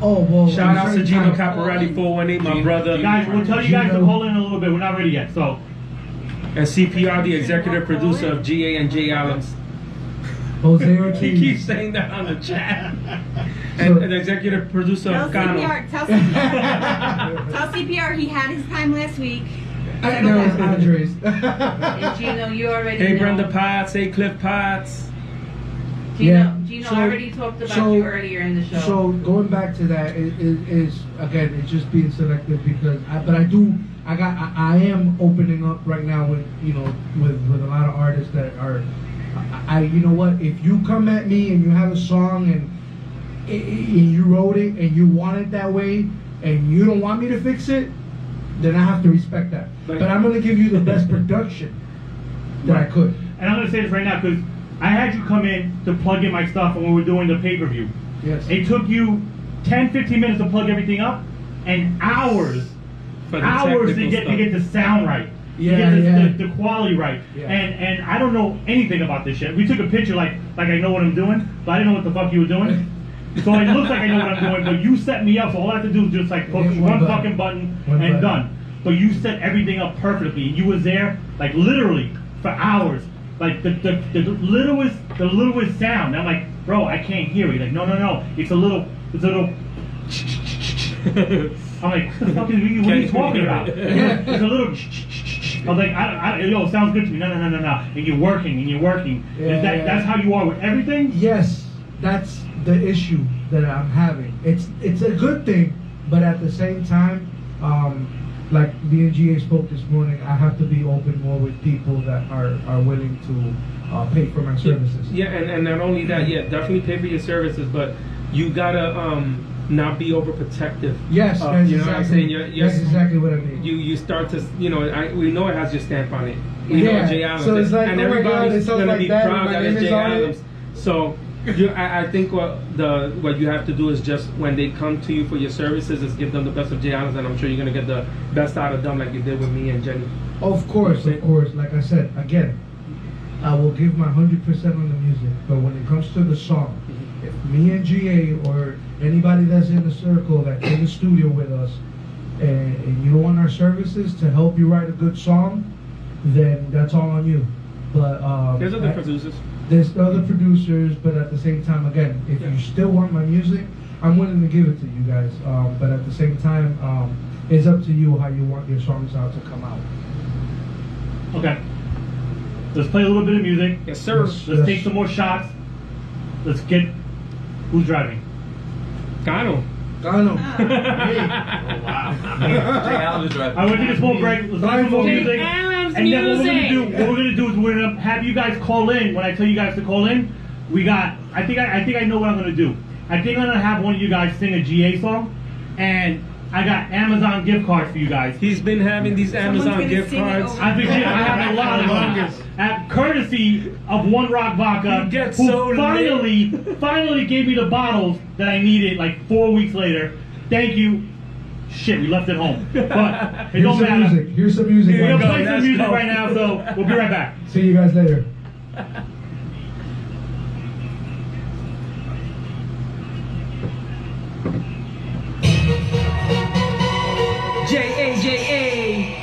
Oh well. Shout out to certain Gino time- Caparelli 418, my brother. Guys, we'll tell you guys to Gino. call in a little bit. We're not ready yet. So And CPR, the executive producer of GA and J Allen's. Jose He Ortiz. keeps saying that on the chat. So- And the executive producer Tell of Kano. CPR, tell CPR he had his time last week. I know it's Andres. And Gino, you already Hey, know. Brenda Potts. Hey, Cliff Potts. Gino so- already talked about so- you earlier in the show. So going back to that is again, it's just being selective because I am opening up right now with with a lot of artists that are you know what, if you come at me and you have a song and you wrote it and you want it that way and you don't want me to fix it, then I have to respect that. But I'm gonna give you the best production that I could. And I'm gonna say this right now because I had you come in to plug in my stuff when we were doing the pay-per-view. Yes. It took you 10-15 minutes to plug everything up and hours For the to technical get the sound right. Yeah, to yeah. get the quality right. Yeah. And I don't know anything about this shit. We took a picture like I know what I'm doing, but I didn't know what the fuck you were doing. So it looks like I know what I'm doing, but you set me up, so all I have to do is just like push Hit one one fucking button One and button. done. But you set everything up perfectly. You was there like literally for hours. Like the littlest sound. I'm like, bro, I can't hear it. Like, no. It's a little I'm like, what the fuck what are you talking about? It's a little I was like, yo, it sounds good to me. No. And you're working. Yeah. That's how you are with everything? Yes, that's the issue that I'm having. It's a good thing, but at the same time, like me and GA spoke this morning, I have to be open more with people that are willing to pay for my services. Yeah, and not only that, yeah, definitely pay for your services, but you gotta not be overprotective. Yes, that's you know what I'm saying? that's exactly what I mean. You start to, we know it has your stamp on it. We know Yeah, Jay Adams, so it's like, and oh my God, everybody's it sounds gonna like be that, and proud my that name it's is Jay on it. Adams. So I think what you have to do is just when they come to you for your services, is give them the best of Jay Adams, and I'm sure you're gonna get the best out of them, like you did with me and Jenny. Of course. Like I said, again, I will give my 100% on the music, but when it comes to the song, if me and GA or anybody that's in the circle that's in the studio with us, and you want our services to help you write a good song, then that's all on you. But There's other producers. there's other producers, but at the same time, again, if you still want my music, I'm willing to give it to you guys. But at the same time, it's up to you how you want your songs out to come out. Okay. Let's play a little bit of music. Yes, sir. Let's take some more shots. Let's get. Who's driving? Kano. Gano. Jay Allen is driving. I want to take a small break. Let's play some more Jay music. Adams And then what we're music. gonna do is we're gonna have you guys call in. When I tell you guys to call in, we got. I think I know what I'm gonna do. I think I'm gonna have one of you guys sing a GA song, and I got Amazon gift cards for you guys. He's been having these Someone's Amazon gonna gift sing it cards. over. I have a lot of them. At courtesy of One Rock Vodka, You get who so finally gave me the bottles that I needed like 4 weeks later. Thank you. Shit, we left it home. But it Here's don't some matter. music. Here's some music. We're Here gonna we go. play some Let's music go. right now, so we'll be right back. See you guys later. J-A-J-A.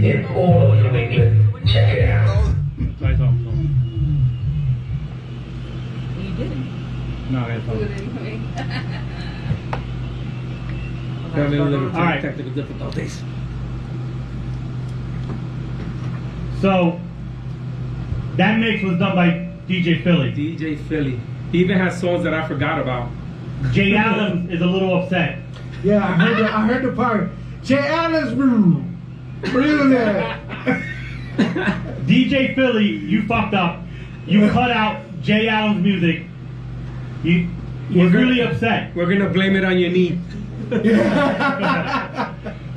in all of New England. Check it out. Try something. You didn't. No, I got something. Having a little All right. technical difficulties. So that mix was done by DJ Philly. DJ Philly. He even has songs that I forgot about. Jay Allen is a little upset. Yeah, I heard the part. Jay Allen's room. Really there. DJ Philly, you fucked up. You cut out Jay Allen's music. He's really upset. We're gonna blame it on your knee.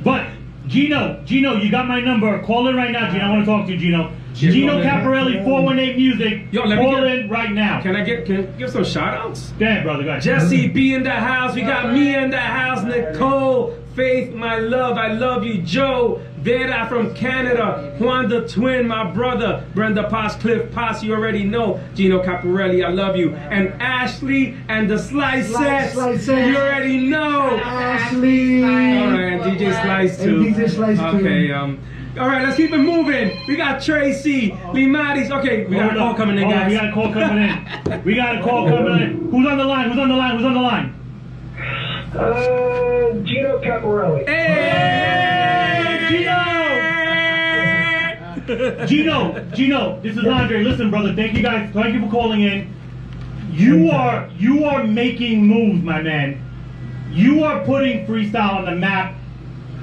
But Gino, you got my number. Call in right now, Gino. I want to talk to you, Gino. Shit, Gino call in. Caparelli, 418 Music. Yo, let me Call get- in right now. Can I give some shout outs? Go ahead, brother. Go ahead. Jesse B in the house. We got me in the house. Nicole, Faith, my love. I love you. Joe, Vera from Canada. Juan the twin, my brother. Brenda Paz, Cliff Paz, you already know. Gino Caparelli, I love you. And Ashley and the Slice Sets. Slice. You already know. Ashley. All right, and DJ Slice too. And DJ Slice too. Okay, All right, let's keep it moving. We got Tracy, Limaris. Okay, we got a call coming in, guys. We got a call coming in. We got a call coming in. Who's on the line? Who's on the line? Who's on the line? Gino Caparelli. Hey, Gino, this is Andre. Listen, brother, thank you guys. Thank you for calling in. You are making moves, my man. You are putting freestyle on the map.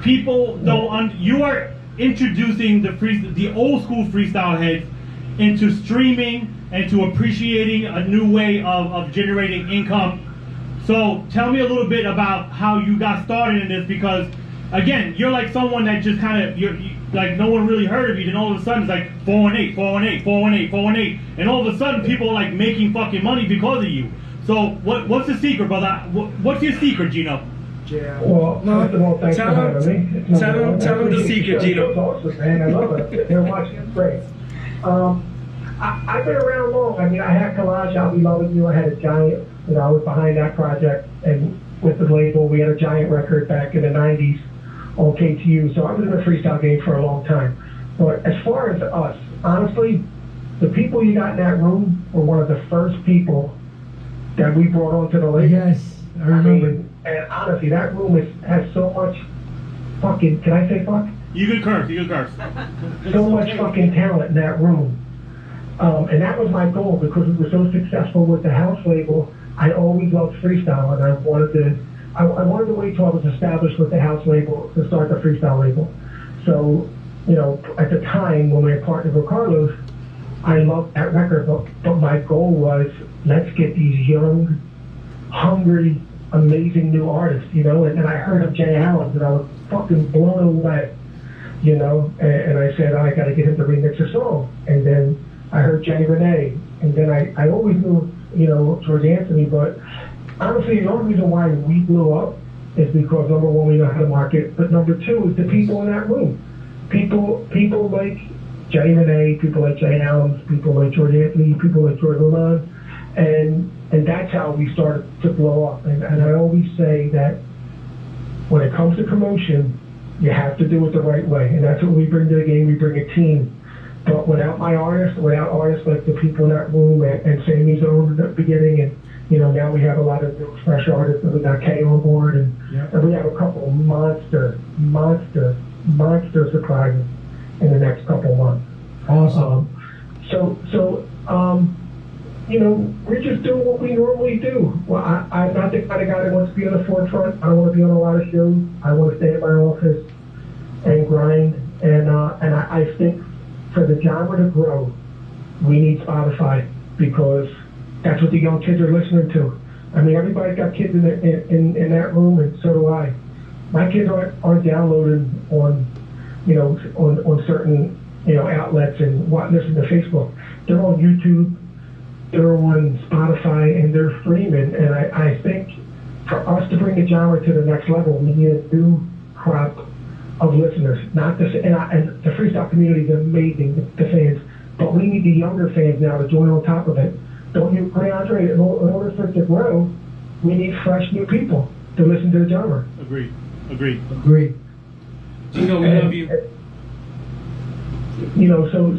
People don't. You are introducing the old school freestyle heads into streaming and to appreciating a new way of generating income. So tell me a little bit about how you got started in this, because again, you're like someone that just kind of, you like no one really heard of you, then all of a sudden it's like 418, 418, 418, 418, and all of a sudden people are like making fucking money because of you. So what's the secret, brother? What's your secret, Gino? Yeah. Well, first of all, thanks for having me. Tell him the secret, Gino. It's awesome, man. I love it. They're watching. It's great. I've been around long. I mean, I had Collage, I'll Be Loving You. I had a giant, I was behind that project. And with the label, we had a giant record back in the 90s on KTU. So I was in the freestyle game for a long time. But as far as us, honestly, the people you got in that room were one of the first people that we brought onto the label. Yes, I remember. And honestly, that room has so much fucking, can I say fuck? You can curse. So much fucking talent in that room. And that was my goal, because we were so successful with the house label. I always loved freestyle, and I wanted to wait till I was established with the house label to start the freestyle label. So, at the time when we had partnered with Carlos, I loved that record, but my goal was, let's get these young, hungry, amazing new artists, and I heard of Jay Allen, and I was fucking blown away, and I said, I gotta get him to remix a song. And then I heard Jenny Renee, and then I always knew, George Anthony, but honestly, the only reason why we blew up is because, number one, we know how to market, but number two is the people in that room. People like Jenny Renee, people like Jay Allen, people like George Anthony, people like George Lamont, and that's how we started to blow up. And I always say that when it comes to promotion, you have to do it the right way. And that's what we bring to the game. We bring a team. But without artists like the people in that room, and Sammy's own in the beginning, and now we have a lot of new fresh artists, and we got Kay on board, and we have a couple of monster surprises in the next couple of months. Awesome. We're just doing what we normally do. Well, I'm not the kind of guy that wants to be on the forefront. I don't want to be on a lot of shows. I want to stay in my office and grind. And I think for the genre to grow, we need Spotify, because that's what the young kids are listening to. I mean, everybody's got kids in that room, and so do I. My kids aren't downloading on certain outlets and listening to Facebook. They're on YouTube. They're on Spotify, and they're streaming. And I think for us to bring the genre to the next level, we need a new crop of listeners. Not this, and the freestyle community is amazing, the fans, but we need the younger fans now to join on top of it. Don't you agree, Andre? In order for it to grow, we need fresh new people to listen to the genre. Agreed. Gino, we love you.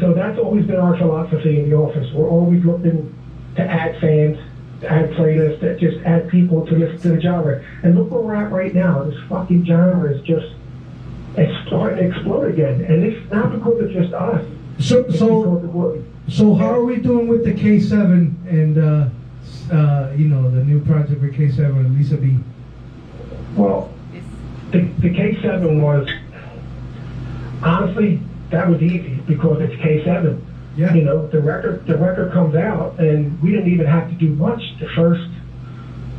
So that's always been our philosophy in the office. We're always looking to add fans, to add playlists, to just add people to listen to the genre. And look where we're at right now. This fucking genre is it's starting to explode again. And it's not because of just us. So how are we doing with the K7 and the new project for K7 and Lisa B? Well, the K7 was, honestly, that was easy because it's K7. Yeah. The record comes out, and we didn't even have to do much the first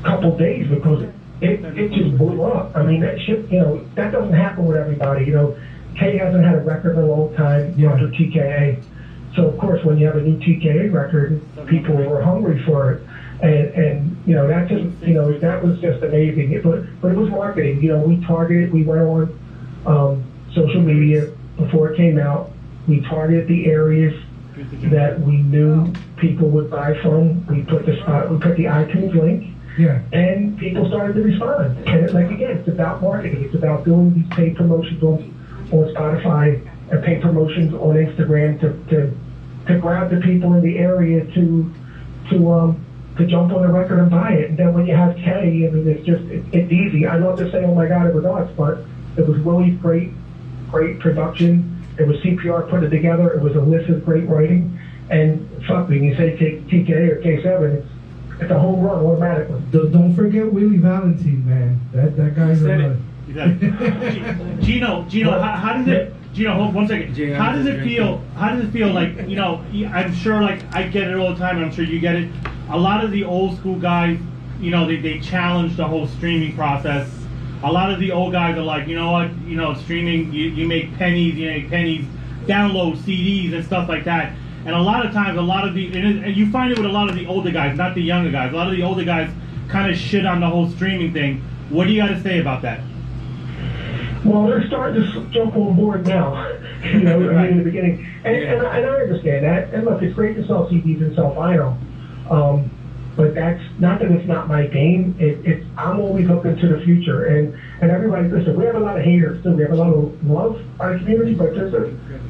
couple days because it just blew up. I mean, that shit, that doesn't happen with everybody. K hasn't had a record in a long time after TKA. So of course, when you have a new TKA record, people were hungry for it, and that just that was just amazing. But it was marketing. We targeted. We went on social media before it came out. We targeted the areas that we knew people would buy from. We put the iTunes link. Yeah. And people started to respond. And again, it's about marketing. It's about doing these paid promotions on Spotify and pay promotions on Instagram to grab the people in the area to jump on the record and buy it. And then when you have K, I mean, it's easy. I love to say, oh my God, it was us, but it was Willie's great production. It was CPR put it together. It was Alyssa's great writing. And fuck me, you say TK or K7, it's a home run automatically. Don't forget Willie Valentine, man. That guy's Said a it. Gino, how does it? Gino, hold 1 second. How does it feel? How does it feel like, you know? I'm sure, like, I get it all the time. And I'm sure you get it. A lot of the old school guys, you know, they challenge the whole streaming process. A lot of the old guys are like, you know what? You know, streaming, you make pennies. Download CDs and stuff like that. And a lot of times, and you find it with a lot of the older guys, not the younger guys. A lot of the older guys kind of shit on the whole streaming thing. What do you got to say about that? Well, they're starting to jump on board now. You know, I mean, in the beginning, and I understand that. And look, it's great to sell CDs and sell vinyl, but that's not that it's not my game. I'm always looking to the future, and everybody. Listen, we have a lot of haters too. We have a lot of love our community, but there's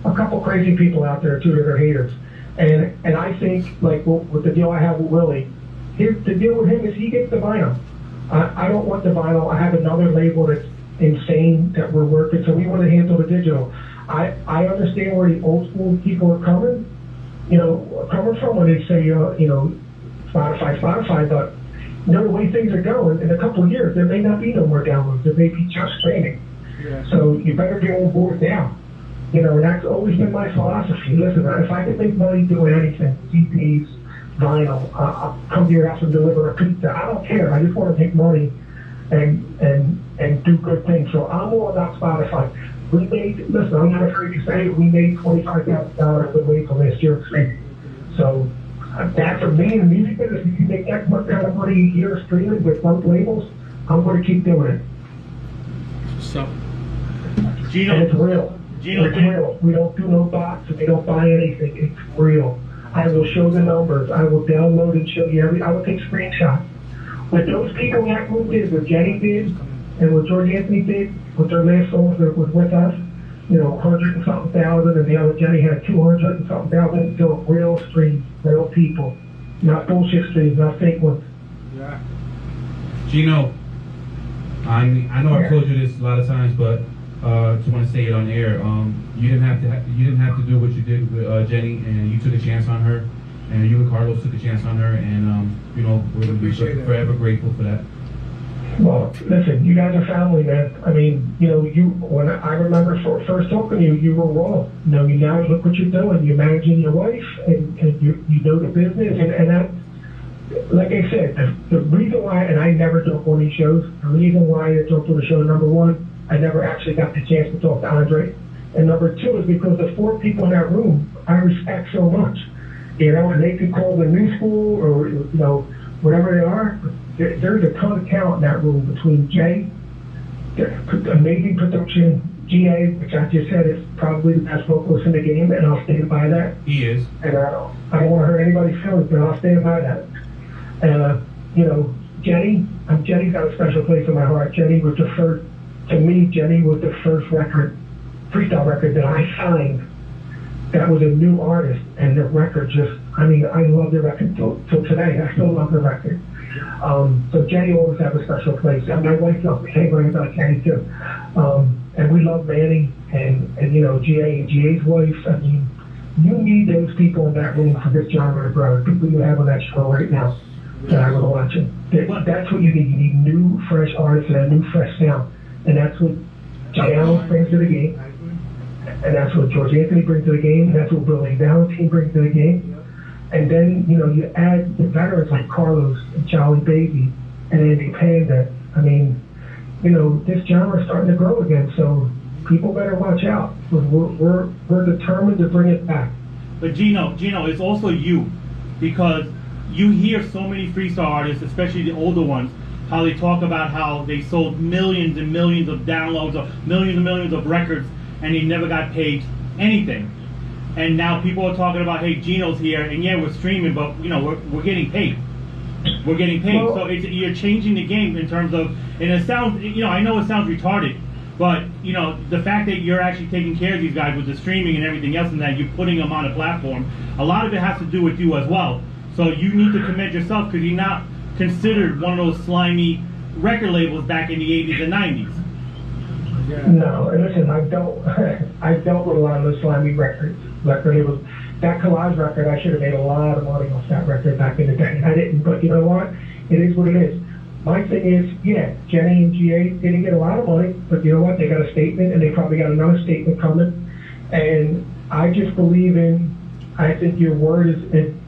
a couple crazy people out there too that are haters. And I think, like, with the deal I have with Willie, the deal with him is he gets the vinyl. I don't want the vinyl. I have another label that's insane that we're working, so we want to handle the digital. I understand where the old school people are coming from when they say, Spotify, but you know, the way things are going, in a couple of years, there may not be no more downloads. There may be just streaming. Yeah. So you better get on board now. You know, and that's always been my philosophy. Listen, if I could make money doing anything, CDs, vinyl, I'll come to your house and deliver a pizza. I don't care. I just want to make money and do good things. So I'm all about Spotify. Listen, I'm not afraid to say we made $25,000 with Wait from last year. So that for me in the music business, if you make that kind of money a year streaming with both labels, I'm going to keep doing it. So, Gino, and it's real. It's real. We don't do no bots. We don't buy anything. It's real. I will show the numbers. I will download and show you I will take screenshots. What those people in that group did, what Jenny did, and what George Anthony did, with their last songs that was with us, 100 and something thousand, and the other Jenny had 200 and something thousand. So real streams, real people, not bullshit streams, not fake ones. Yeah. Gino, I know I've told you this a lot of times, but just want to say it on air. You didn't have to do what you did with Jenny, and you took a chance on her, and you and Carlos took a chance on her, and we're forever grateful for that. Well, listen, you guys are family, man. I mean, when I remember first talking to you, you were raw. You now look what you're doing. You're managing your wife, and you know the business, and that, like I said, the reason why, and I never jump on these shows, the reason why I jumped on the show, number one, I never actually got the chance to talk to Andre. And number two is because the 4 people in that room I respect so much. And they could call the new school or, whatever they are. There's a ton of talent in that room between Jay, amazing production, GA, which I just said is probably the best vocalist in the game, and I'll stand by that. He is. And I don't want to hurt anybody's feelings, but I'll stand by that. And, Jenny's got a special place in my heart. Jenny was the first freestyle record that I signed that was a new artist, and the record I love the record till today. I still love the record. So Jenny always has a special place, and my wife loves me. Hey, about Jenny too. And we love Manny and GA and GA's wife. I mean, you need those people in that room for this genre to grow. People you have on that show right now that I was watching. That's what you need. You need new, fresh artists and a new, fresh sound. And that's what Jay Allen brings to the game. And that's what George Anthony brings to the game. That's what Billy Valentine brings to the game. And then, you add the veterans like Carlos and Charlie Baby and Andy Panda. I mean, this genre is starting to grow again, so people better watch out. We're determined to bring it back. But Gino, it's also you, because you hear so many freestyle artists, especially the older ones, how they talk about how they sold millions and millions of downloads, or millions and millions of records, and they never got paid anything. And now people are talking about, hey, Gino's here, and yeah, we're streaming, but we're getting paid. We're getting paid. So you're changing the game in terms of, and it sounds, I know it sounds retarded, But you know, the fact that you're actually taking care of these guys with the streaming and everything else, and that you're putting them on a platform, a lot of it has to do with you as well. So you need to commend yourself because you're not considered one of those slimy record labels back in the 80s and 90s. No, and listen, I dealt with a lot of those slimy record labels. That Collage record, I should have made a lot of money off that record back in the day. I didn't, but you know what? It is what it is. My thing is, yeah, Jenny and GA didn't get a lot of money, but you know what? They got a statement, and they probably got another statement coming. And I just believe I think your word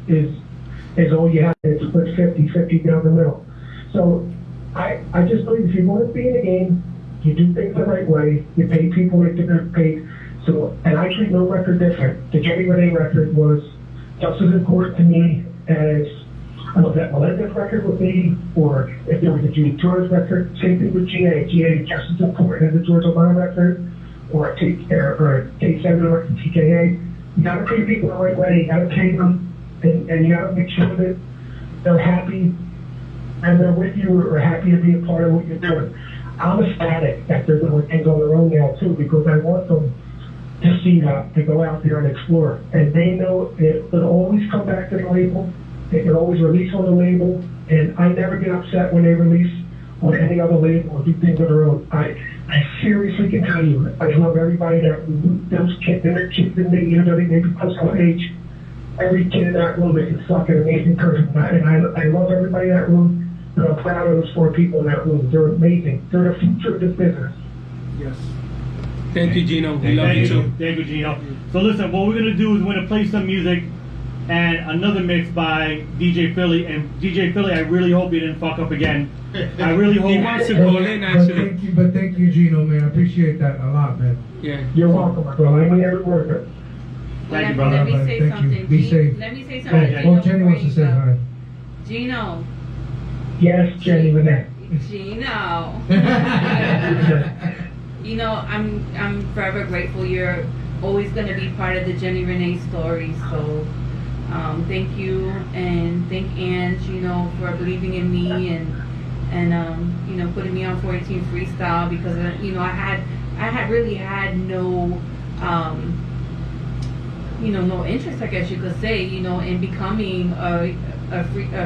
is all you have. It's split 50-50 down the middle. So I just believe if you're going to be in a game, you do things the right way. You pay people what they're paid. So, and I treat no record different. The Jenny Renee record was just as important to me as I don't know if that Melendez record would be, or if there was a Judy Torres record. Same thing with GA. GA just as important as the George O'Mara record, or a K7 or a TKA. You got to pay people the right way. You got to pay them, and you got to make sure that they're happy and they're with you or happy to be a part of what you're doing. I'm ecstatic that they're doing things on their own now too, because I want them to see that, to go out there and explore. And they know it will always come back to the label. They can always release on the label, and I never get upset when they release on any other label or do things on their own. I seriously can tell you, I love everybody that those kids and their kids in the they become some age. Every kid in that room is such an amazing person, and I love everybody in that room. And I'm proud of those 4 people in that room. They're amazing. They're the future of this business. Yes. Thank you, Gino. We love you too. Thank you, Gino. So listen, what we're gonna do is we're gonna play some music and another mix by DJ Philly. And DJ Philly, I really hope you didn't fuck up again. I really hope. He wants to call in actually. But thank you, Gino, man. I appreciate that a lot, man. Yeah. You're welcome, my brother. I mean every word of it. Thank you, brother. Let me say Thank you. something. Be safe. Let me say Oh, something. oh, Jenny wants to say hi. Gino. Yes, Jenny Renee. Gino. You know, I'm forever grateful. You're always going to be part of the Jenny Renee story. So thank you, and thank Ange, you know, for believing in me and you know, putting me on 14 freestyle, because you know I had really had no you know, no interest, I guess you could say, you know, in becoming a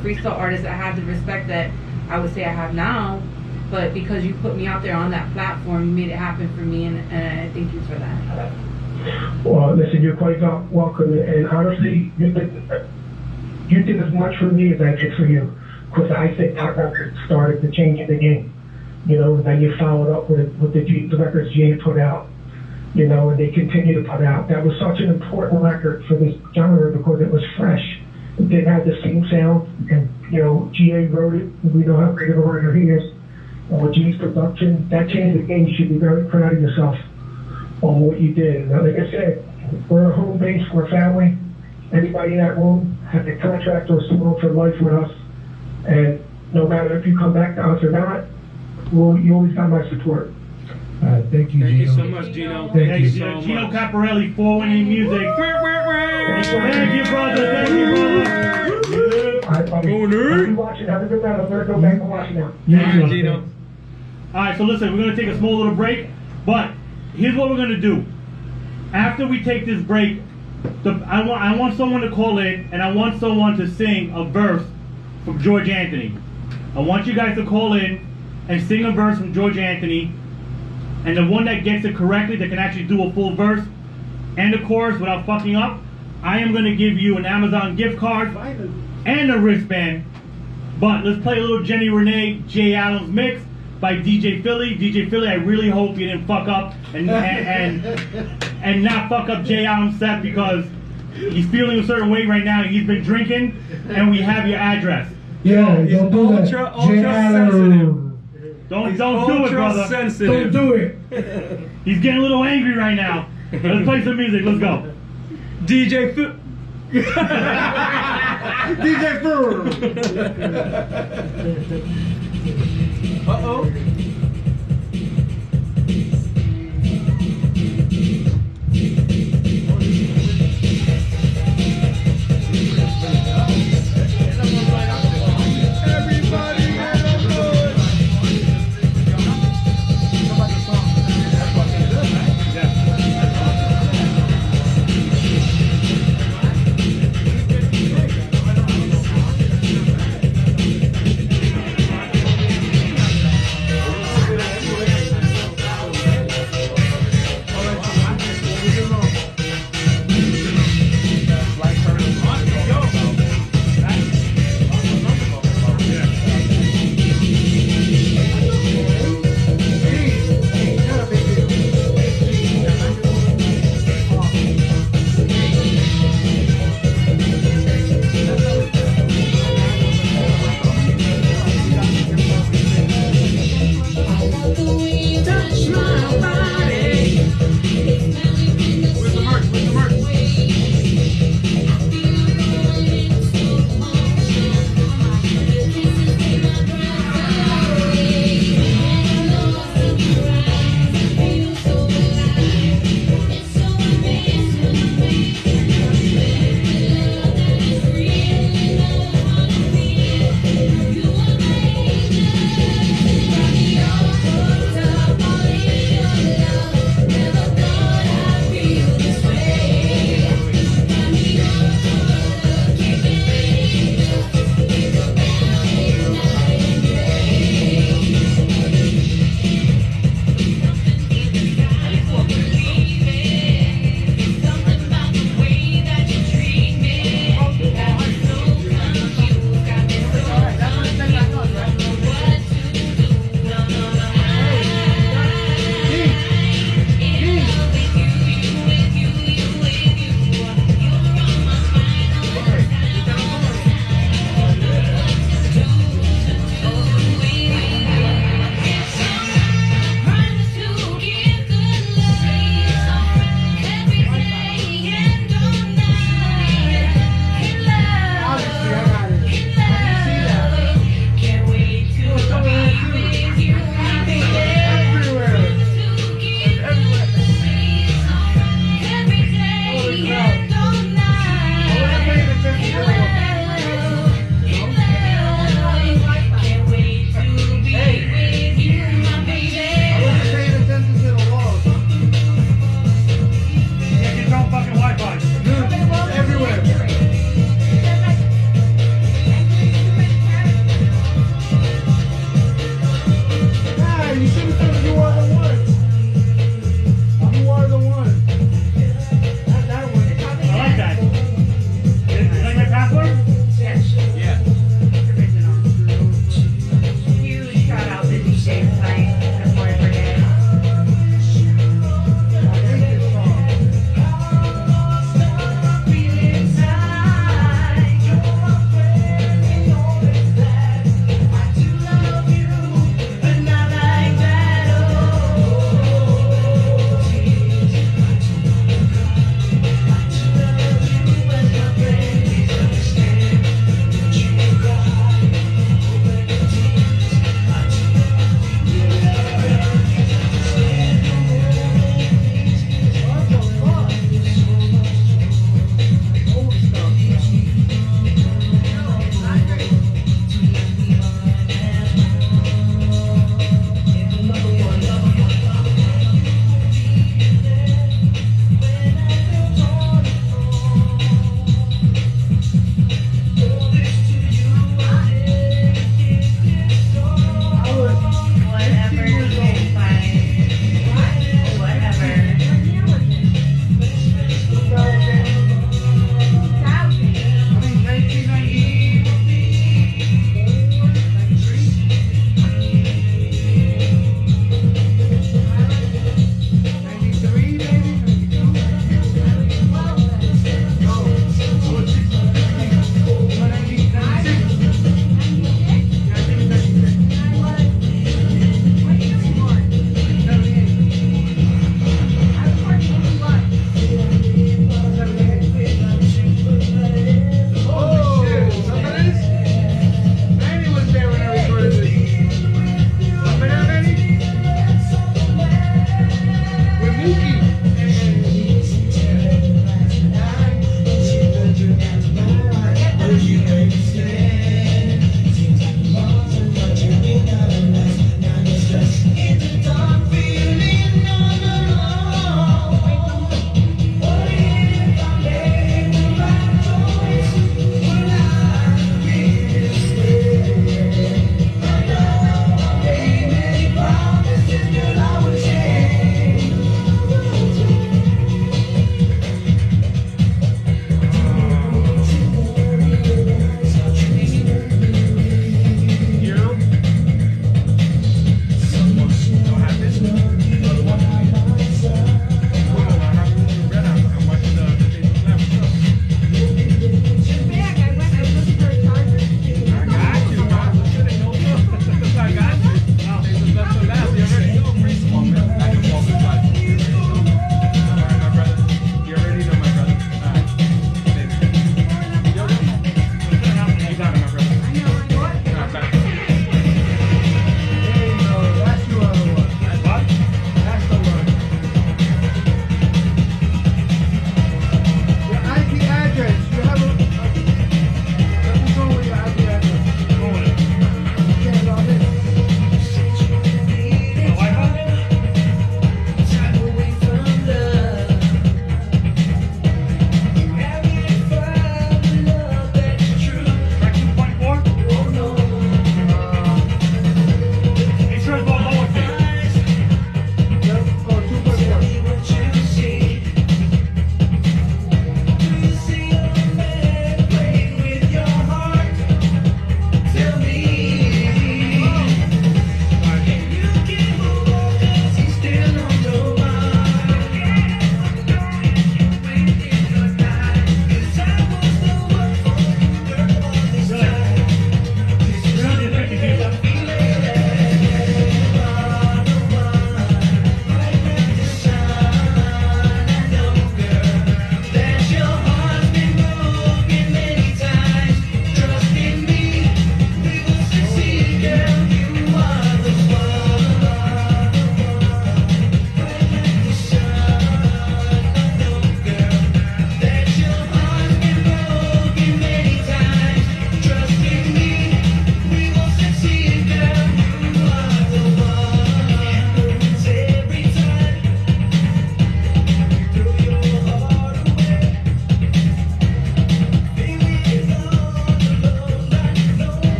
freestyle artist that had the respect that I would say I have now. But because you put me out there on that platform, you made it happen for me, and I thank you for that. Well, listen, you're quite welcome, and honestly, you did as much for me as I did for you, because I think that record started the change in the game. You know, and then you followed up with the records GA put out, you know, and they continue to put out. That was such an important record for this genre because it was fresh. It didn't have the same sound, and, you know, GA wrote it, and we know how great of a writer he is. And with G's production, that changed the game. You should be very proud of yourself on what you did. And like I said, we're a home base, we're family. Anybody in that room has a contract or someone for life with us. And no matter if you come back to us or not, you always got my support. Thank you, Gino. Thank you so much, Gino. Thank you so Gino much. Caparelli, 418 Music. Thank you, brother. Thank you, brother. All right, buddy. I'll be watching. Have a good night. I'm going to go back and watch now. Yeah, Gino. Alright, so listen, we're going to take a small little break, but here's what we're going to do. After we take this break, I want someone to call in, and I want someone to sing a verse from George Anthony. I want you guys to call in and sing a verse from George Anthony, and the one that gets it correctly, that can actually do a full verse and the chorus without fucking up, I am going to give you an Amazon gift card and a wristband. But let's play a little Jenny Renee, Jay Adams mix by DJ Philly. DJ Philly, I really hope you didn't fuck up and not fuck up Jay Adams' set, because he's feeling a certain way right now. He's been drinking, and we have your address. Yeah, He's don't do ultra that. Jay Adams. sensitive. Don't do it, brother. Sensitive. Don't do it. He's getting a little angry right now. Let's play some music. Let's go. DJ Phil. DJ Fur. Uh-oh. Everybody get on board.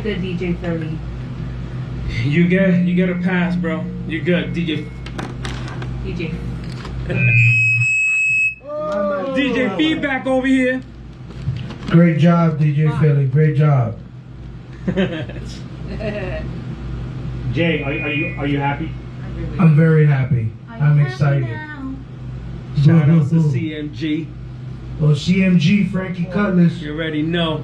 good, DJ Philly. You get a pass, bro. You're good, DJ. DJ. DJ feedback over here. Great job, DJ Philly. Great job. Jay, are you happy? I'm very happy. I'm excited. Shout out to Boo, boo, boo. CMG. Well, CMG, Frankie Cutlass. You already know.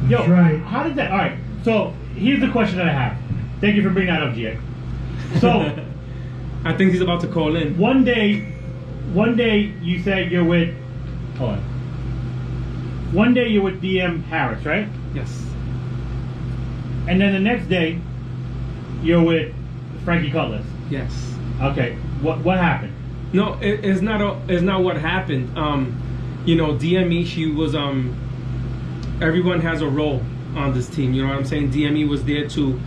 Yo, That's right. how did that? All right. So here's the question that I have. Thank you for bringing that up, Jay. So I think he's about to call in. one day you said you're with. Hold on. One day you're with DM Harris, right? Yes. And then the next day you're with Frankie Cutlass. Yes. Okay. What happened? No, it's not what happened. You know, DME, she was everyone has a role on this team. You know what I'm saying? DME was there to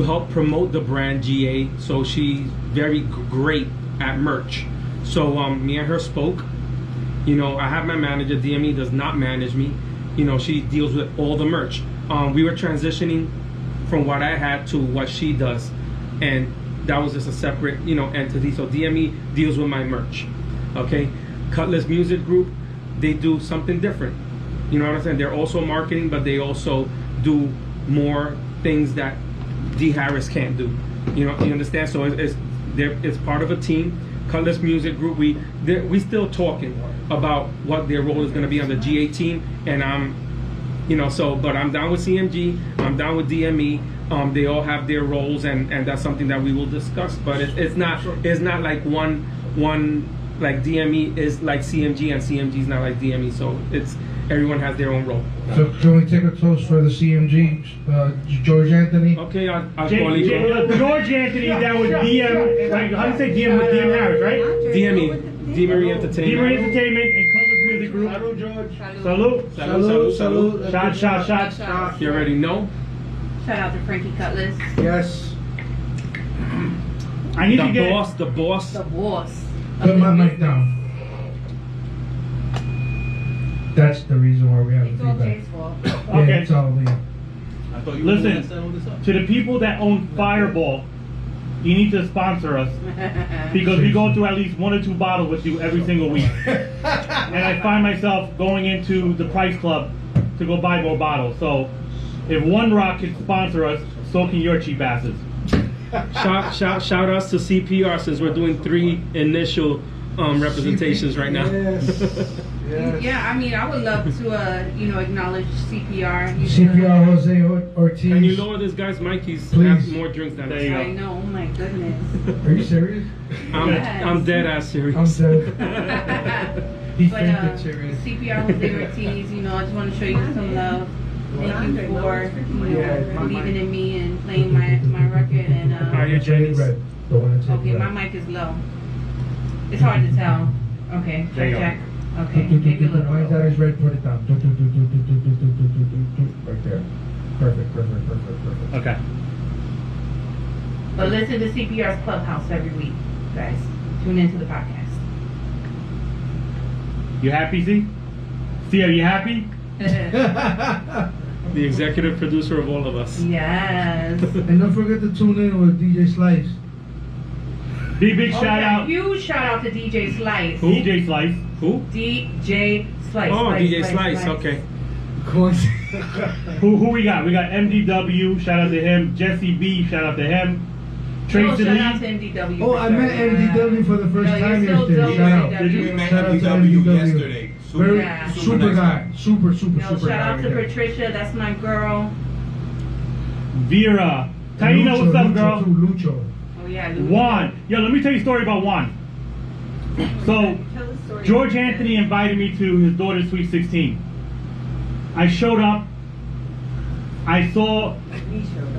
help promote the brand GA. So she's very great at merch. So me and her spoke. You know, I have my manager. DME does not manage me. You know, she deals with all the merch. We were transitioning from what I had to what she does, and that was just a separate, you know, entity. So DME deals with my merch. Okay, Cutlass Music Group, they do something different. You know what I'm saying? They're also marketing, but they also do more things that D Harris can't do. You know, you understand? So it's part of a team. Cutlass Music Group, we still talking about what their role is going to be on the GA team, and you know, so, but I'm down with CMG, I'm down with DME. They all have their roles, and that's something that we will discuss. But it's not like one like DME is like CMG, and CMG is not like DME. So it's everyone has their own role. So can we take a toast for the CMG, George Anthony? Okay, I'll call George Anthony, that was DM. Like, how do you say DM with DM Harris, right? DME, D Marie Entertainment. DM Entertainment and Cutlass Music Group. Salud, George. Salute. Salud. Shot. You already know. Shout out to Frankie Cutlass. Yes. I need to The get boss. The boss. Put my mic down. That's the reason why we have It's all feedback. Jay's fault. Yeah, Okay. it's all me. I thought you were the one that set all Listen this up. to the people that own Fireball. You need to sponsor us because we go through at least 1 or 2 bottles with you every single week, and I find myself going into the Price Club to go buy more bottles. So if One Rock can sponsor us, so can your cheap asses. Shout outs to CPR, since we're doing 3 initial representations right now. Yes. Yeah, I mean, I would love to, acknowledge CPR. CPR Jose Ortiz. And you lower this guy's mic, he's Please. has more drinks than There you us. go. I know. Oh my goodness. Are you serious? I'm dead ass serious. I'm dead. He But fainted serious. CPR Jose Ortiz, I just want to show you some love. Thank you for believing in me and playing my record. And How are you, Jenny Jenny? Red. The one that's okay, my mic is low. It's hard to tell. Okay, There you go. check. Okay, maybe a little. Mine's that is red. Put it down. Right there. Perfect. Okay. But listen to CPR's Clubhouse every week, guys. Tune into the podcast. You happy, Z? See, are you happy? The executive producer of all of us. Yes. And don't forget to tune in with DJ Slice. Big shout out, Huge shout out to DJ Slice. Who? DJ Slice. Who? DJ Slice. Oh, DJ Slice. Okay. Who we got? We got MDW. Shout out to him. Jesse B. Shout out to him. Tracy Shout out to Lee. MDW. Oh, I met MDW for the first time yesterday. Shout out. Did you? We met Shout out to MDW MDW. yesterday. Very Yeah. super nice guy. Super Shout out guy. to Patricia. That's my girl. Vera. Taina, what's up, girl? Lucho. Oh yeah. Juan. Yo, let me tell you a story about Juan. So, Tell the story. George Anthony invited me to his daughter's Sweet 16. I showed up. I saw We showed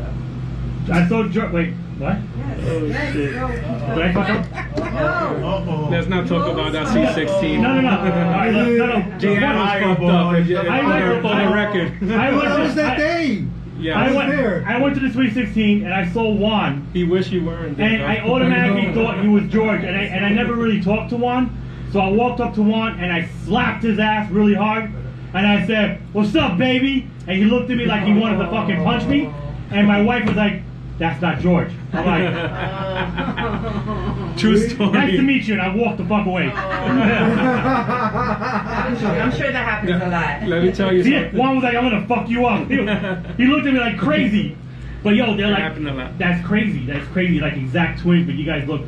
up. George. Wait, what? Yes. Oh, Yes, shit. go. Did I fuck up? No. Let's not talk about that C16. No. All right, no. Jay Adams fucked up. I went on the record. I went What was that to, day? Yeah. I there. went to the Sweet 16 and I saw Juan. He wish you weren't there. And I automatically thought he was George, and I never really talked to Juan. So I walked up to Juan and I slapped his ass really hard. And I said, "What's up, baby?" And he looked at me like he wanted to fucking punch me. And my wife was like, "That's not George." I'm like, True story. "Nice to meet you," and I walked the fuck away. I'm sure that happens a lot. Let me tell you See, something. one was like, "I'm gonna fuck you up." He looked at me like crazy. But yo, they're That like, happened a lot. "That's crazy. That's crazy." Like exact twins, but you guys look.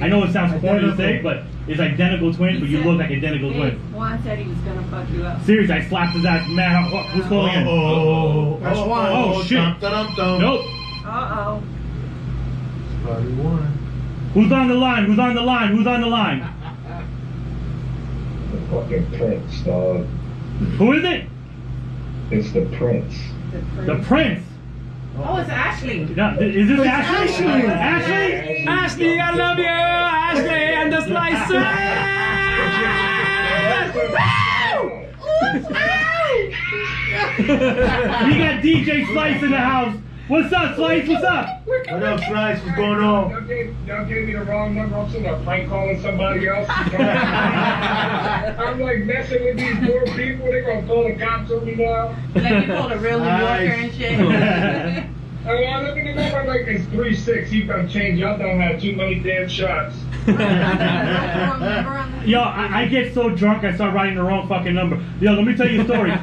I know it sounds corny to say, but it's identical twins, but you look like identical twins. Juan said he was gonna fuck you up. Seriously, I slapped his ass. Man, who's calling in? That's one. Oh shit. Dum-dum-dum. Nope. Uh-oh. Probably one. Who's on the line? Who's on the line? Who's on the line? The fucking Prince, dog. Who is it? It's the Prince. The Prince. Oh, it's Ashley. No, is this Ashley? Ashley. Ashley? Ashley, I love you, Ashley, and the slicer. We got DJ Slice in the house. What's up, Slice? What's up? What up, Slice? What's going on? Y'all gave me the wrong number. I'm sitting there prank calling somebody else. I'm like messing with these poor people. They're gonna call the cops on me now. Like you called a real New Yorker and shit. I look at the number. I'm like, it's 3-6. You gotta change. Y'all don't have too many damn shots. Yo, I get so drunk I start writing the wrong fucking number. Yo, let me tell you a story.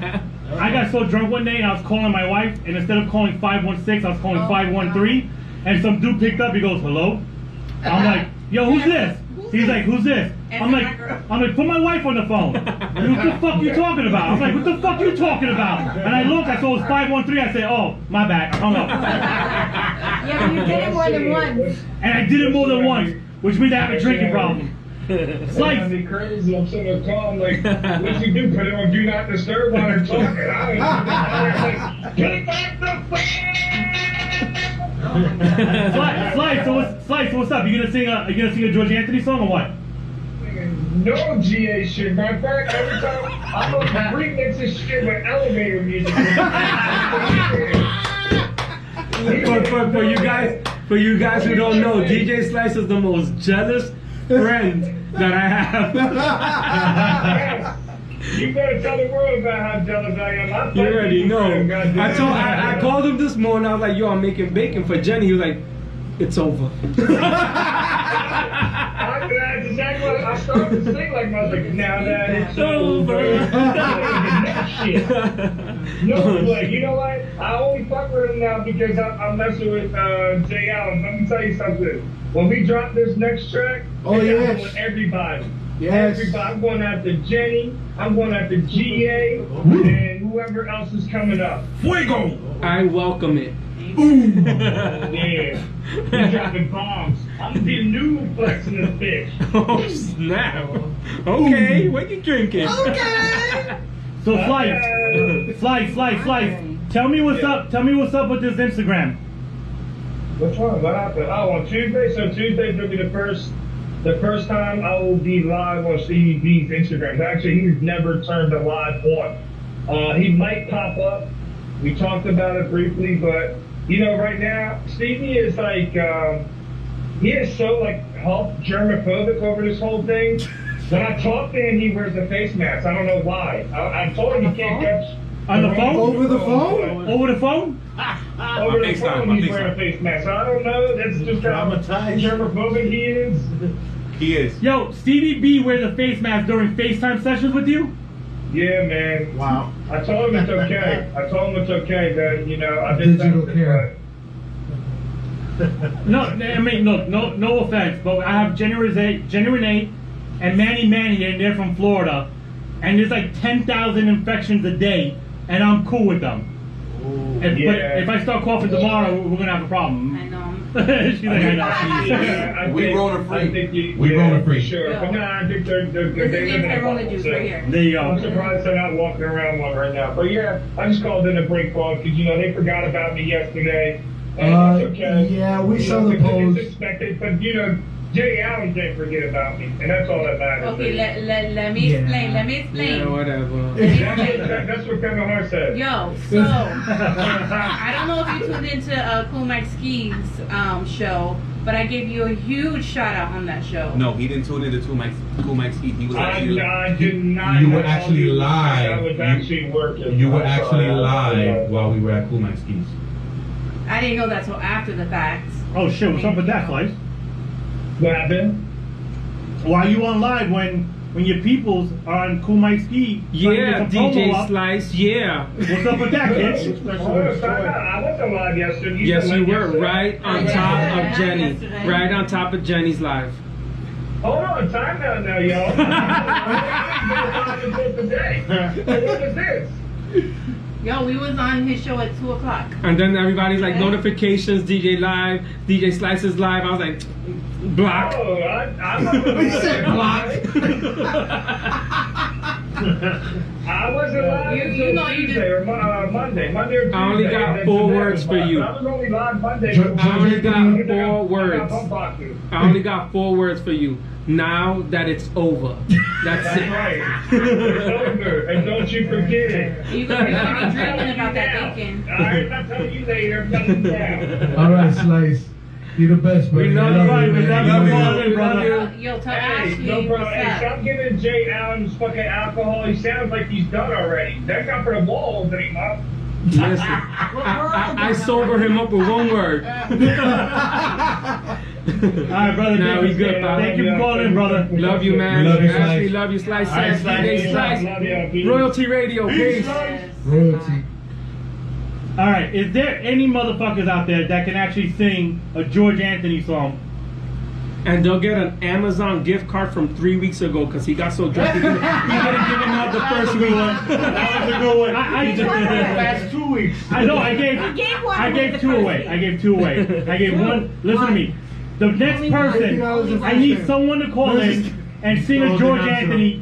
I got so drunk one day and I was calling my wife, and instead of calling 516, I was calling 513. And some dude picked up. He goes, "Hello." I'm like, "Yo, who's this?" He's like, "Who's this?" I'm like, "Put my wife on the phone." What the fuck you talking about? I'm like, "What the fuck you talking about?" And I looked, I saw it was 513. I said, "Oh, my bad." I hung up. Yeah, but you did it more than once. And I did it more than once, which means I have a drinking problem. Slice. Me crazy. I'm sitting there calling like, what'd you do? Put it on Do Not Disturb while they're talking. I don't know. Get back the Slice, so what's up? You gonna sing a George Anthony song or what? No GA shit. Matter of fact, every time I'm gonna remix this shit with elevator music. For you guys who don't know, DJ Slice is the most jealous friend that I have. You better tell the world about how jealous I am. You already know. I called him this morning. I was like, "Yo, I'm making bacon for Jenny." He was like, "It's over." That's exactly what I started to sing like I was like, now that it's over. Shit. No, like, you know what? I only fuck with him now because I'm messing with Jay Allen. Let me tell you something. When we drop this next track, Oh, yes. with everybody. Yes. Everybody. I'm going after Jenny. I'm going after GA and whoever else is coming up. Fuego! I welcome it. Yeah. You're dropping bombs. I'm gonna be a new flex in this bitch. Oh snap! Okay, what you drinking? So Slice. Tell me what's up. Tell me what's up with this Instagram. Which one? What happened? Oh, on Tuesday. So Tuesday's gonna be the first time I will be live on Stevie B's Instagram. Actually, he's never turned a live on. He might pop up. We talked about it briefly, but you know, right now Stevie is like, he is so like half germophobic over this whole thing. When I talk to him, he wears a face mask. I don't know why. I told him he can't touch. On the phone? Over the phone? Over the phone? Over the phone, he's wearing a face mask. So I don't know. That's just how germophobic he is. He is. Yo, Stevie B wears a face mask during FaceTime sessions with you? Yeah, man. Wow. I told him it's okay. I told him it's okay that, you know, I did Digital that. care. No, I mean, look, no offense, but I have Jenny Renee and Manny, and they're from Florida, and there's like 10,000 infections a day, and I'm cool with them. But if I start coughing tomorrow, we're gonna have a problem. I know. She's like, I know. Yeah, We Rona free. We Rona free. Sure. Yeah. But no, I think they're This they is live in the a Corona bubble, juice so. right here. There you I'm go. surprised they're not walking around one right now. But yeah, I just called in a break call because, you know, they forgot about me yesterday. And that's okay. Yeah, we You saw know, the because post. It's expected, but, you know, Jay Allen didn't forget about me, and that's all that matters. Okay, let me explain. Let me explain. Yeah, whatever. That's what Kevin Hart said. Yo, so I don't know if you tuned into Cool Mike Ski's show, but I gave you a huge shout out on that show. No, he didn't tune into Cool Mike's Heat. He was I actually. did not. You were have actually all these- live. I was actually working. You were I'm actually sorry. live while we were at Cool Mike's Keys. I didn't know that till after the fact. Oh shit, what's up with that, Slice? What happened? Why are you on live when your peoples are on Cool Mike Ski? trying to Yeah, get some promo DJ up? Slice. Yeah. What's up with that, kid? Hold on, time out. I wasn't live yesterday. Yes, said you live were yesterday. right on Yeah, top yeah, of Jenny. yesterday. Right on top of Jenny's live. Hold on, time out now, y'all. Today. What was this? Yo, we was on his show at 2 o'clock. And then everybody's like notifications, DJ live, DJ Slice is live. I was like, block. Oh, I wasn't live You until know you Tuesday or Monday or Tuesday. I only got and then 4 today words was for live. you. I was only live Monday. I only got 4 words. I got I only got 4 words for you. Now that it's over. That's That's it. right. It's over, and don't you forget it. You're gonna be dreaming about that bacon. I'm not telling you later. I'm telling you now. All right, Slice. You're the best, buddy. We love I you, man. we love you, we love you. Yo, tell Hey, Ashley no problem. Hey, what's up. stop giving Jay Allen's fucking alcohol. He sounds like he's done already. That's not for the walls anymore. Listen, I sober him up with 1 word. Alright, brother. Nah, we good, pal. Thank you for calling in, brother. Love you, man. We love you, Ashley, Slice. love you, Slice. All right, Sass, Slice. DJ Slice. Love you, peace. Royalty Radio. Peace. Yes. Royalty. Alright, is there any motherfuckers out there that can actually sing a George Anthony song? And they'll get an Amazon gift card from 3 weeks ago because he got so drunk. He couldn't give him out the first week. That was a good one. I just Last 2 weeks. I know. I gave one I with gave the 2 first away. week. I gave 2 away. I gave one. Listen to me. The next person, I need someone to call in and sing a George Anthony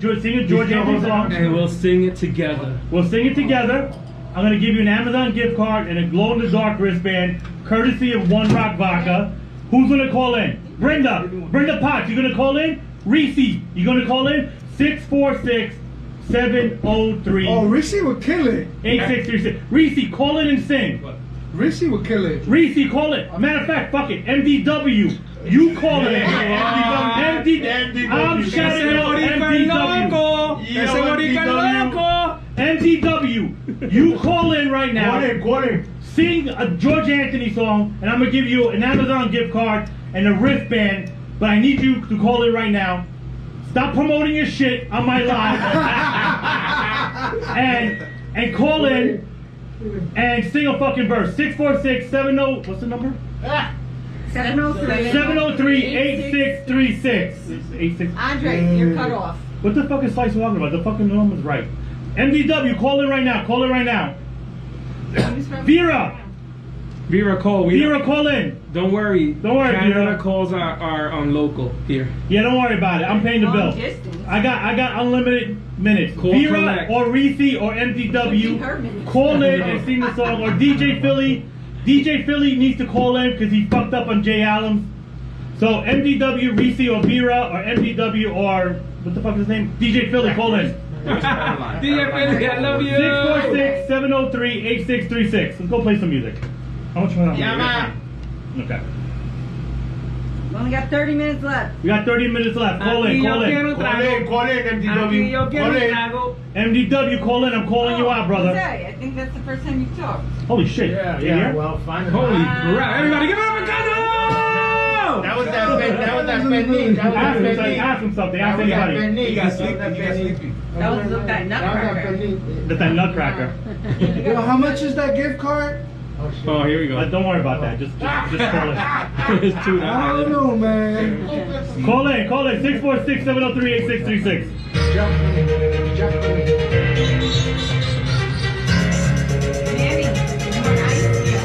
song. And we'll sing it together. We'll sing it together. I'm gonna give you an Amazon gift card and a glow-in-the-dark wristband, courtesy of One Rock Vodka. Who's gonna call in? Brenda Potts, you gonna call in? Reese, you gonna call in? 646-703. Oh, Reese would kill it. 8636. Reese, call in and sing. Reese would kill it. Reese, call it. Matter of fact, fuck it. MDW. You call it. MDW. I'm shouting out MDW. MDW. You call in right now. Call in. Sing a George Anthony song, and I'm gonna give you an Amazon gift card and a wristband. But I need you to call in right now. Stop promoting your shit on my live, and call in and sing a fucking verse. 646-70. What's the number? 703-8636. 86. Andre, you're cut off. What the fuck is Slice talking about? The fucking number's right. MDW, call in right now. Call in right now. Vera, call. Vera, call in. Don't worry. Don't worry, Canada Vera. calls are on local here. Yeah, don't worry about it. I'm paying the bill. Long distance. I got unlimited minutes. Call Vera collect. or Reese or Her MDW, minutes. call in and sing the song. Or DJ Philly. DJ Philly needs to call in because he fucked up on Jay Allen. So MDW, Reese or Vera or MDW or what the fuck is his name? DJ Philly, call in. DJ Philly, I love you. 646-703-8636. Let's go play some music. How much time? Yeah, man. Okay. We only got 30 minutes left. We got 30 minutes left. Call in, call in. Call in, MDW. Call in. MDW, call in. I'm calling you out, brother. Okay, I think that's the first time you've talked. Holy shit. Yeah, You yeah. here? Well, finally. Holy crap. Everybody give it up for Kano! That was that technique. Ask him something. Ask anybody. He got sleepy. That was that nutcracker. That's that nutcracker. Yo, how much is that gift card? Oh, here we go. Don't worry about that. Just call in. It's too I don't know, man. Call in. 646-703-8636. Manny, you want ice? Yeah.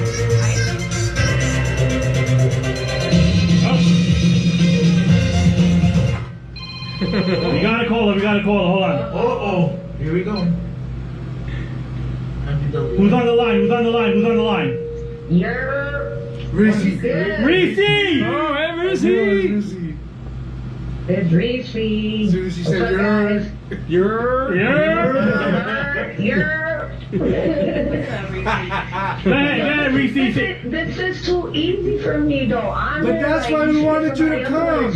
Ice? We gotta call her. Hold on. Oh, here we go. MDW. Who's on the line? Reese. Reese! Oh, hey, Mercy. It's Reese. As soon as she said You're. Man, Reese. This is too easy for me, though. But that's why we wanted you to come.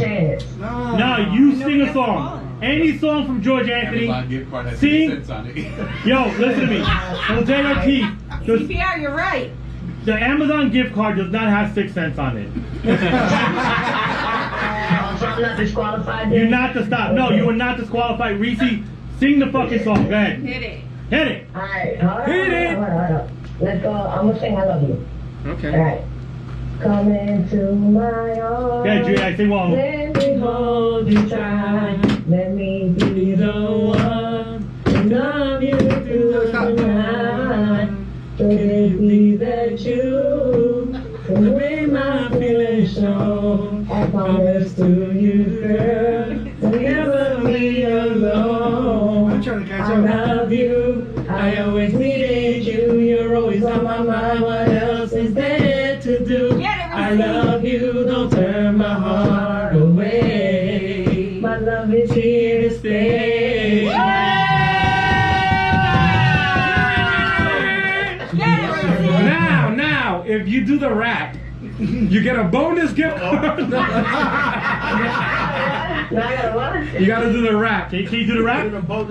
No, you sing a song. Any song from George Anthony. Amazon gift card has Sing. 6 cents on it. Yo, listen to me. Jose Ortiz. CPR, you're right. The Amazon gift card does not have 6 cents on it. So I'm not disqualified. You're not to stop. No, you are not disqualified. Reese, sing the fucking song. Go ahead. Hit it. Hit it. Alright, Hit it. alright. Let's go. I'm gonna sing I Love You. Okay. Alright. Come into my arms. Yeah, Julia, I sing one. Let me hold you tight. Let me be the one to love you through the night. So it be that you can make my feelings show. I promise to you, girl, to never be alone. I'm trying to catch I up. love you. I always needed you. You're always on my mind. What else is there to do? I love you. Don't turn my heart away. My love is here to stay. Now, if you do the rap, you get a bonus gift card. Now I gotta what? You gotta do the rap. Can you do the rap? Oh,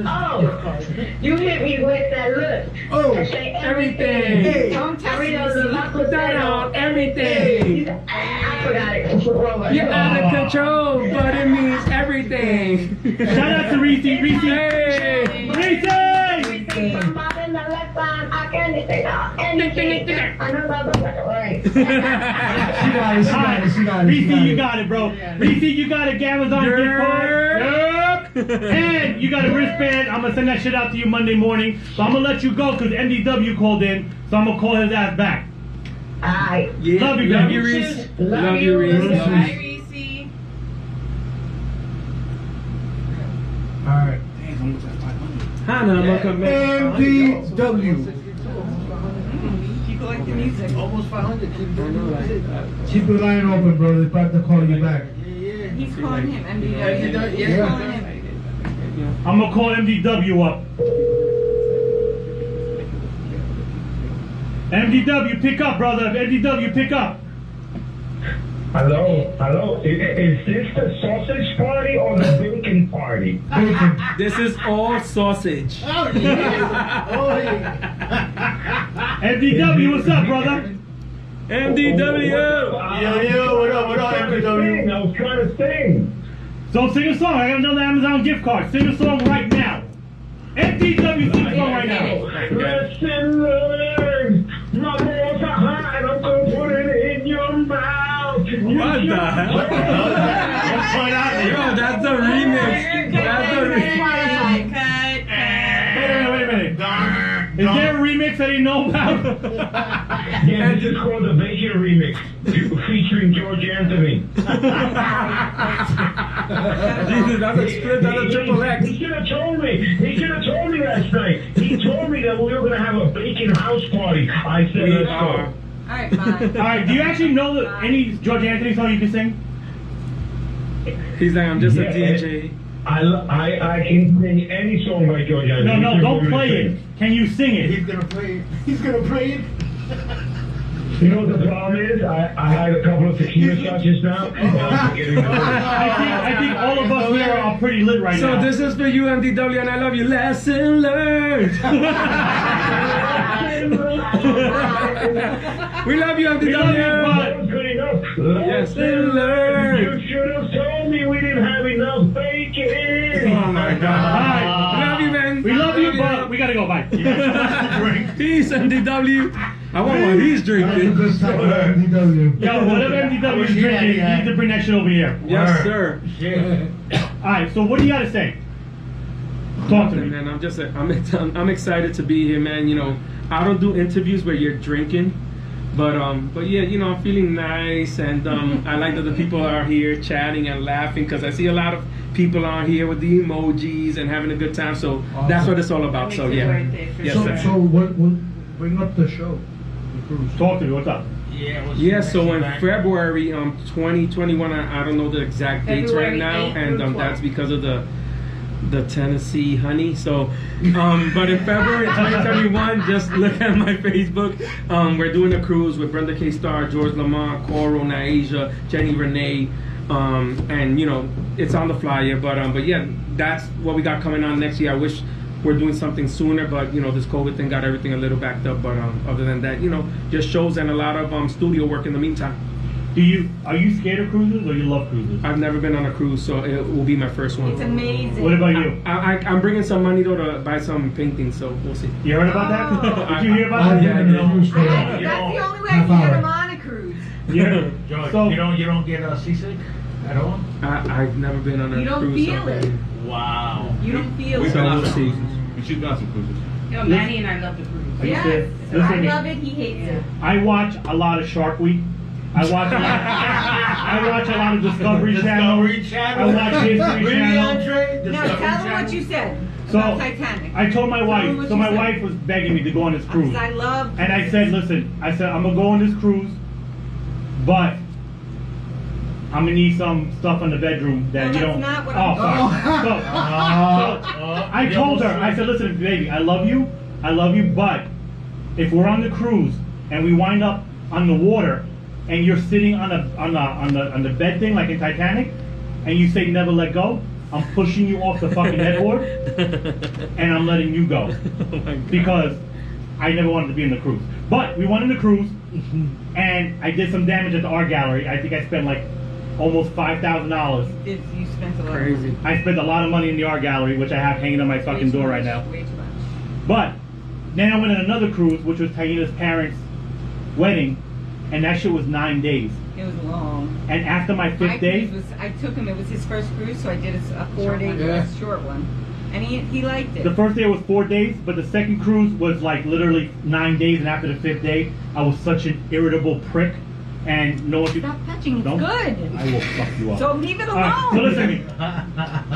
you hit me with that look. Oh. I say Everything. Hey. Don't test Every me. other look Put that on everything. I forgot it. You're out of control, but it means everything. Shout out to Reese. Reese. Hey. Reese! Reese, you got it, bro. Reese, you got a Amazon gift card. Yup. And you got a wristband. I'm gonna send that shit out to you Monday morning. So I'm gonna let you go because MDW called in. So I'm gonna call his ass back. Alright. Yeah. Love you, Love baby. you, Reese. Love Love you, you, Reese. Reese. Bye, Reese. Alright. Hannah, look at me. MDW. People like the music. Almost 500. Keep the line open, bro. They're about to call you back. He's calling him MDW. Yeah. He's calling him. I'm gonna call MDW up. MDW, pick up, brother. MDW, pick up. Hello? Is this the sausage party or the bacon party? This is all sausage. Oh, yeah. Oh, yeah. MDW, what's up, brother? MDW. Yo, what up, MDW? I was trying to sing. So sing a song. I got another Amazon gift card. Sing a song right now. MDW, sing a song right now. Listen, learn. My balls are hot and I'm gonna put it in your mouth. What the hell? What's going on Yo, here? that's the remix. That's the remix. Wait a minute. Is there a remix I didn't know about? Yeah, this is called the Bacon Remix, featuring George Anthony. Jesus, that's a split, that's a triple X. He should have told me. He should have told me last night. He told me that we were going to have a bacon house party. I said, let's go. Alright, bye. Alright, do you actually know any George Anthony song you can sing? He's like, I'm just a DJ. I can sing any song by George Anthony. No, don't play it. Can you sing it? He's gonna play it. He's gonna play it. You know what the problem is? I had a couple of tequila shots just now. I think all of us here are pretty lit right So now. this is for you, MDW, and I love you. Lesson learned. We love you, We love you, MDW. bud. That was good enough. Lesson learned. You should have told me we didn't have enough bacon. Oh my God. Alright. We love you, man. We love you, but we gotta go. Bye. Peace, MDW. I want what he's drinking. Good time, MDW. Yo, whatever MDW is drinking, you need to bring that shit over here. Yes, sir. Alright, so what do you gotta say? Talk to me. Man, I'm excited to be here, man. You know, I don't do interviews where you're drinking, but yeah, you know, I'm feeling nice, and I like that the people are here chatting and laughing because I see a lot of people on here with the emojis and having a good time. So that's what it's all about. So yeah, yes, So sir. what, bring up the show. The cruise. Talk to me. What's up? Yeah, Yeah, so in February 2021, I don't know the exact dates right February now, 8th and through that's 12th. because of the Tennessee honey. So, but in February 2021, just look at my Facebook. We're doing a cruise with Brenda K. Starr, George Lamont, Coral, Naija, Jenny Renee, and you know it's on the flyer. But yeah, that's what we got coming on next year. I wish we're doing something sooner, but you know this COVID thing got everything a little backed up. But other than that, you know, just shows and a lot of studio work in the meantime. Are you scared of cruises or you love cruises? I've never been on a cruise, so it will be my first one. It's amazing. What about you? I'm bringing some money though to buy some paintings, so we'll see. You heard about Oh. that? Did you hear about that? Yeah, I did. That's the only way I can get him on a cruise. Yeah. George, So- you don't get seasick at all? I've never been on a You don't cruise. feel so- it. Wow. You don't feel We've it. been on we'll some see. cruises. But you've done some cruises. Yo, Manny and I love the cruise. Are you Yes. serious? I Listen to me. love it. He hates it. I watch a lot of Shark Week. I watch a lot of Discovery Channel. Discovery Channel. I watch History Really, Channel. Andre? No, Discovery tell him Channel? what you said So about Titanic. I told my Tell me wife. what So you my said. wife was begging me to go on this cruise, I love. and I said, "Listen," I said, "I'm gonna go on this cruise, but I'm gonna need some stuff in the bedroom that No, you that's don't." not what oh, I'm sorry. So I told her. I said, "Listen, baby, I love you, but if we're on the cruise and we wind up on the water, and you're sitting on the bed thing like in Titanic, and you say never let go, I'm pushing you off the fucking headboard, and I'm letting you go Oh my God. because I never wanted to be in the cruise. But we went in the cruise, and I did some damage at the art gallery. I think I spent like almost $5,000. You spent a lot. Crazy. I spent a lot of money in the art gallery, which I have hanging on my fucking door right now. Way too much. But then I went on another cruise, which was Taina's parents' wedding, and that shit was 9 days. It was long. And after my My fifth day, cruise was, I took him, it was his first cruise, so I did a 4-day Yeah. short one. And he liked it. the first day was 4 days, but the second cruise was like literally 9 days. And after the fifth day, I was such an irritable prick, and no one could. Stop touching, it's Don't. good. I will fuck you up. So leave it All alone. right, so listen to me.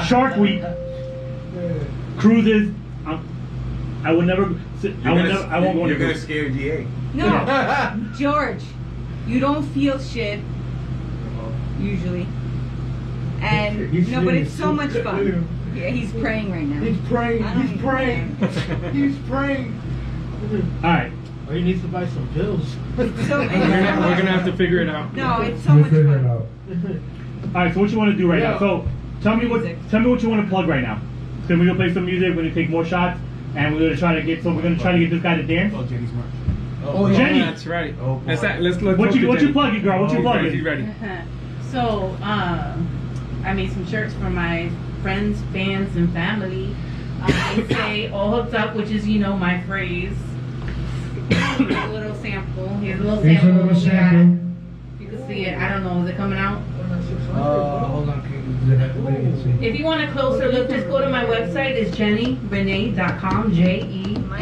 Shark Week, cruises. I would never. I won't go on a You're gonna cruise. scare GA. No, George, you don't feel shit usually, and He's no, but serious. it's so much Look at fun. him. Yeah, he's praying right now. He's praying. I don't He's even praying. care. He's praying. All right. Oh, he needs to buy some pills. So, We're gonna have to figure it out. no, it's so much figure it fun. out. All right. So what you want to do right Yeah. now? So tell me what you want to plug right now. So we're gonna play some music. We're gonna take more shots, and we're gonna try to get. So we're gonna try to get this guy to dance. Oh, Jenny's merch. Oh, yeah. Jenny. That's right. Oh, boy. Let's What you plugging, girl? What you plugging? He's ready. So, I made some shirts for my friends, fans, and family. They say all hooked up, which is, you know, my phrase. Here's a little sample. Here's a little Here's a sample. little of what we got. sample. You can see it. I don't know. Is it coming out? Hold on, can you wait and see? If you want a closer look, just go to my website. It's jennyrenee.com. It's my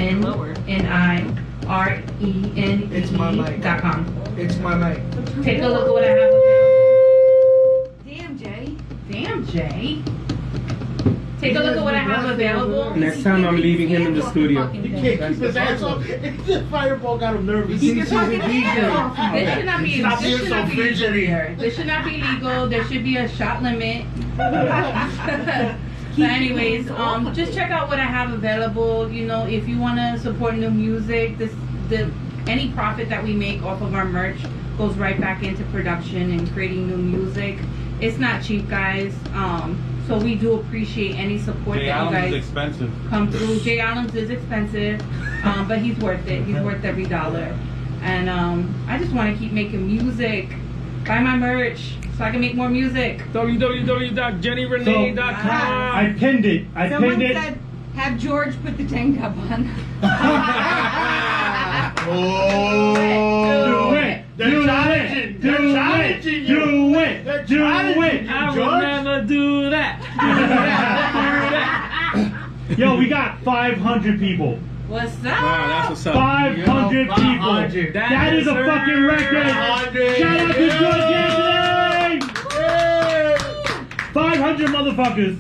mic. JENNIRENE.com. It's my night. Take a look at what I have available. Damn, Jay. Damn, Jay. Take a look at what I have available. Next time I'm leaving him in the studio. He can't keep his ass up. The fireball got him nervous. Keep your fucking hands off. This should not be. Stop This being should so not be legal fidgety. here. This should not be legal. There should be a shot limit. So, anyways, just check out what I have available. You know, if you want to support new music, any profit that we make off of our merch goes right back into production and creating new music. It's not cheap, guys. So we do appreciate any support Jay that you Allen's guys is expensive. come through. Jay Allen's is expensive, but he's worth it. He's worth every dollar. And I just want to keep making music. Buy my merch so I can make more music. www.jennyrenee.com. I pinned it. I Someone pinned it. said, have George put the tank top on. Oh. Do it. They're Do challenging. it. They're Do challenging it. you. Do it. They're Do challenging it. you, I will George. never do that. Yo, we got 500 people. What's up? Wow, that's what's up. 500 people. 500. That is a fucking record. 500. Shout out to George Yeah. Anthony. 500 motherfuckers.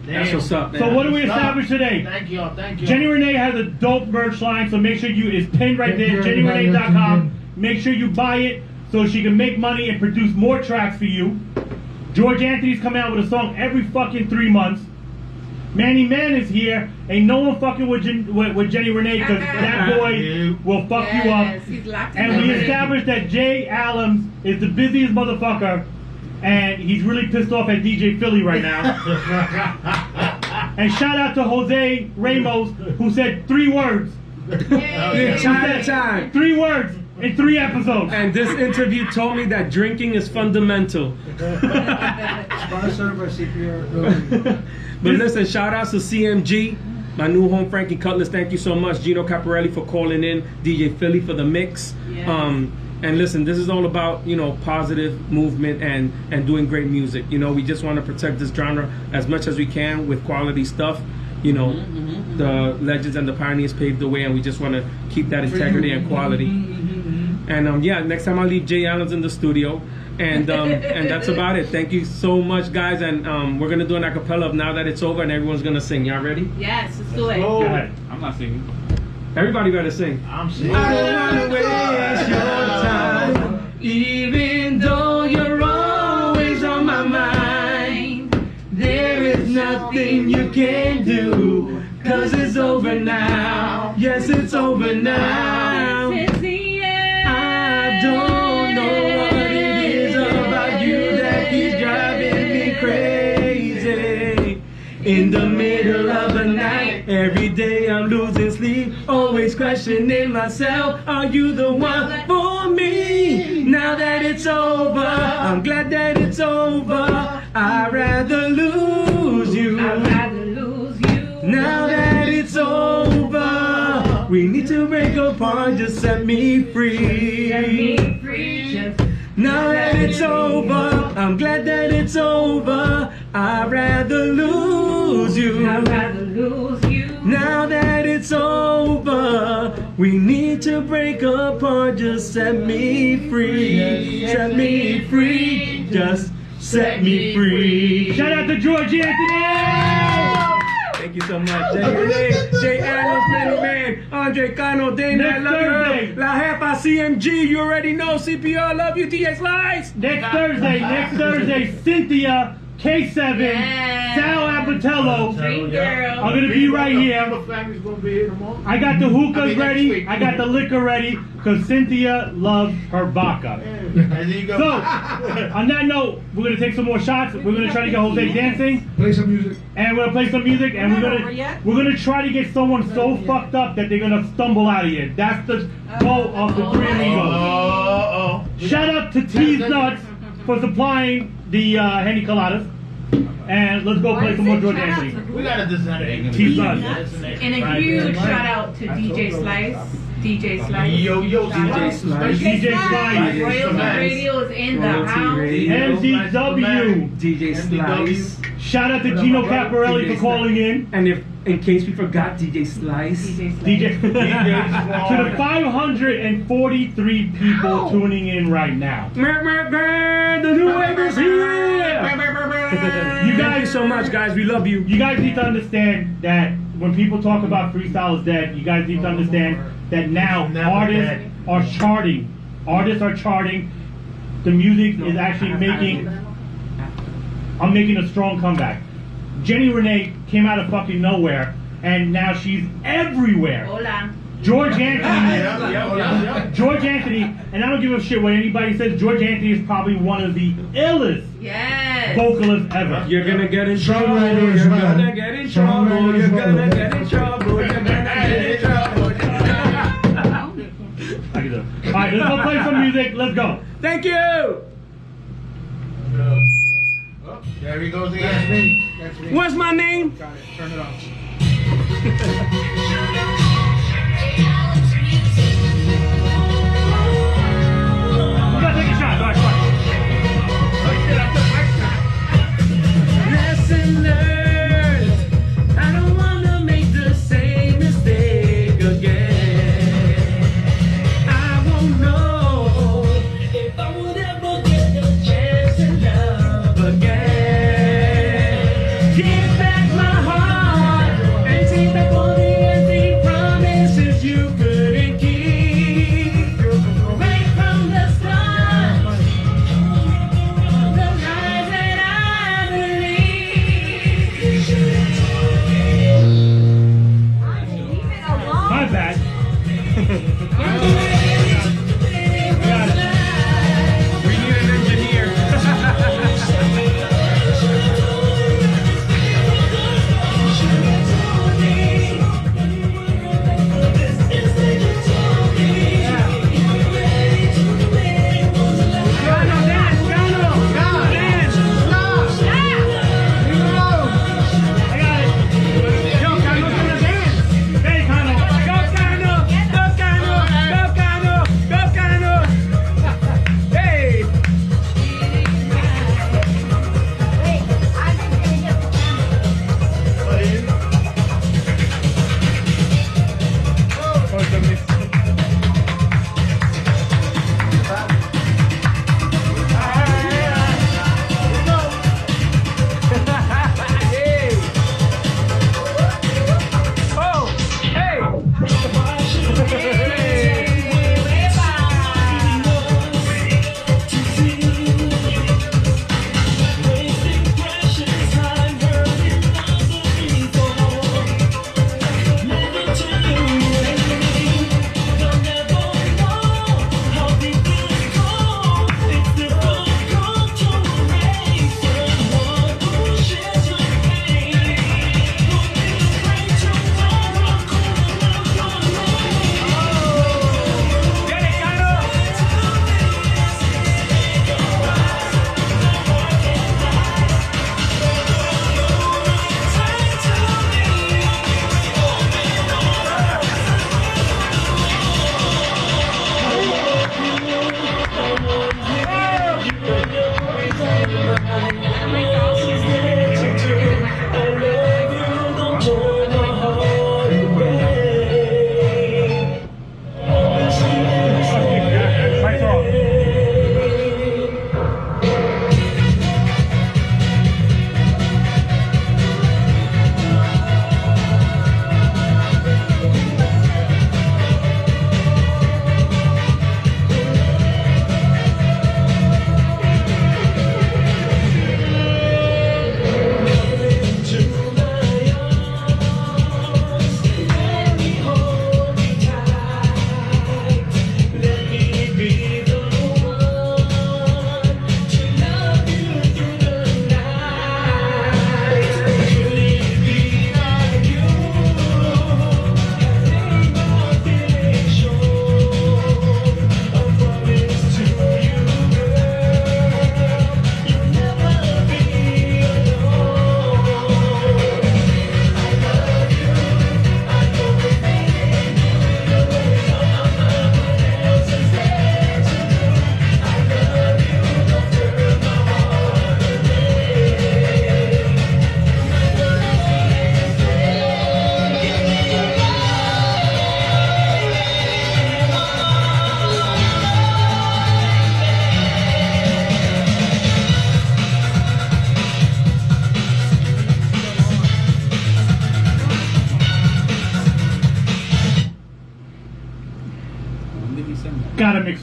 That's what's up, man. So what do we establish today? Thank you. Thank you. Jenny Renee has a dope merch line, so make sure it's pinned right Thank there, you, everybody jennyrenee.com. listening. Make sure you buy it. so she can make money and produce more tracks for you. George Anthony's coming out with a song every fucking 3 months. Manny Man is here. Ain't no one fucking with Jenny Renee, because that boy will fuck you up. He's locked in And we already. established that Jay Allums is the busiest motherfucker, and he's really pissed off at DJ Philly right now. And shout out to Jose Ramos, who said 3 words. Time. 3 words in 3 episodes. And this interview told me that drinking is fundamental. Sponsored by CPR. But listen, shout outs to CMG, my new home, Frankie Cutlass. Thank you so much, Gino Caparelli, for calling in, DJ Philly for the mix. Yes. And listen, this is all about, you know, positive movement and doing great music. You know, we just want to protect this genre as much as we can with quality stuff. You know, the legends and the pioneers paved the way, and we just want to keep that integrity and quality. And yeah, next time I'll leave Jay Allen's in the studio. And and that's about it. Thank you so much, guys. And we're gonna do an acapella of Now That It's Over, and everyone's gonna sing. Y'all ready? Yes, let's do it. Go ahead. I'm not singing. Everybody better sing. I'm saying. I don't wanna waste your time, even though you're always on my mind. There is nothing you can do, 'cause it's over now. Yes, it's over now. Since the end. I don't know what it is about you that keeps driving me crazy. In the middle of the night, every day I'm losing sleep, always questioning myself. Are you the one for me? Now that it's over, I'm glad that it's over. I'd rather lose you. I'd rather lose you. Now that it's over, we need to break apart, just set me free. Set me free. Just Now that it's over, I'm glad that it's over. I'd rather lose you. I'd rather lose you. Now that it's over, we need to break apart, just set me free. Set me free, just set me free. Shout out to George Anthony! Thank you so much. Jay Adams, Manny Man, Andre Cano, Dana, I Next love Thursday. you. La Jefa, CMG, you already know. CPR, love you. DJ Slice. Next Thursday, Cynthia, K7, Yes. Sal Abatello Dream girl. are gonna be right here. The family's gonna be here tomorrow. I got the hookahs next ready, week. I got the liquor ready, because Cynthia loves her vodka. There you go. So, on that note, we're gonna take some more shots. We're gonna try to get Jose dancing, Play some music. and we're gonna play some music, and We're not over yet. we're gonna try to get someone so fucked up that they're gonna stumble out of here. That's the goal of the Three Amigos. Oh. Shout out to T's Nuts for supplying the Henny Coladas. And let's go play some more George Anthony. We gotta design it. T's Nuts. And a huge shout out to DJ Slice. DJ Slice. Yo, Shout DJ out. Slice. DJ Slice. Royalty Slice. Radio is in the Royalty house. Radio. MDW. DJ Slice. Shout out to Gino Caparelli for calling in. And if, in case we forgot, DJ Slice. DJ Slice. DJ. To the 543 people tuning in right now. The new wave is here. Thank you so much, guys. We love you. You guys need to understand that when people talk about freestyle is dead, you guys need to understand that now Never artists dead. are charting. Artists are charting. The music is actually making a strong comeback. Jenny Renee came out of fucking nowhere, and now she's everywhere. Hola. George Anthony, Yeah. George Anthony, and I don't give a shit what anybody says. George Anthony is probably one of the illest Yes. vocalists ever. You're gonna get in trouble. Songwriter You're as well. gonna get in trouble. Songwriter You're as well. gonna get in trouble. You're gonna get in trouble. I can do it. All right, let's go play some music. Let's go. Thank you. Oh, there he goes again. That's me. That's me. What's my name? Got it. Turn it off. We gotta take a shot. All right, Lesson learned. I don't wanna make the same mistake again. I won't know if I would ever get the chance to love again. Give back my heart and take back all the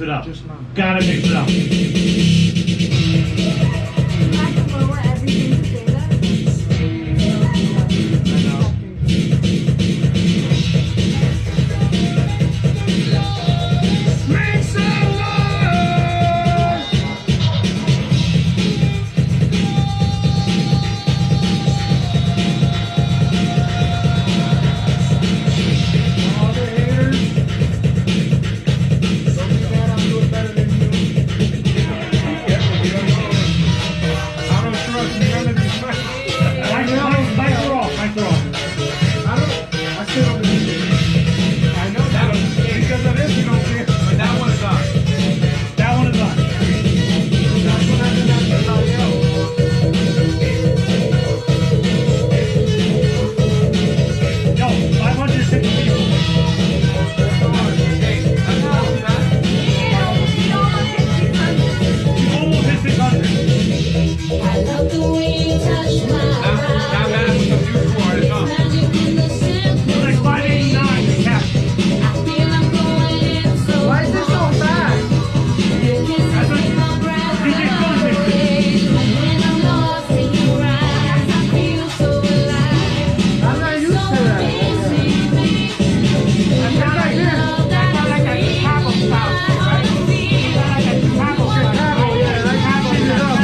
it up. Just now. Gotta mix it up. I can lower everything to say that. All the haters, don't be mad, I'm doing better than you. I don't trust none of these men. Mics are off. Mics are off. I sit on the I know that because of this, you don't care. But that one is on. That one is on. That's what I did after Lyle. Yo, 550 people. You almost hit 600. I love the way you touch my eyes. Magic in the simple It's like 589 to cap. I feel I'm going in so Why is this so fast? Your kisses make my breath DJ Phil mixed it. away. When I'm lost in your eyes, I feel so alive. I'm not used to that. I sound like this. I sound like a Chicago style, right? Chicago, yeah, like change it up.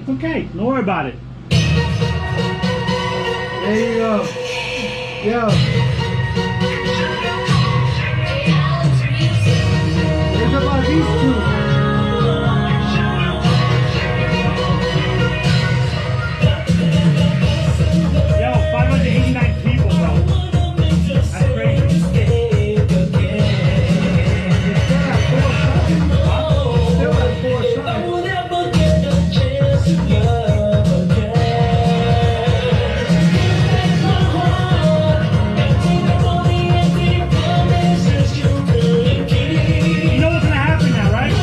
okay. Don't worry about it. There you go. Yo. It's about these two. Yo, 589 people, bro. That's crazy. Still at 4 shots. You know what's gonna happen now, right?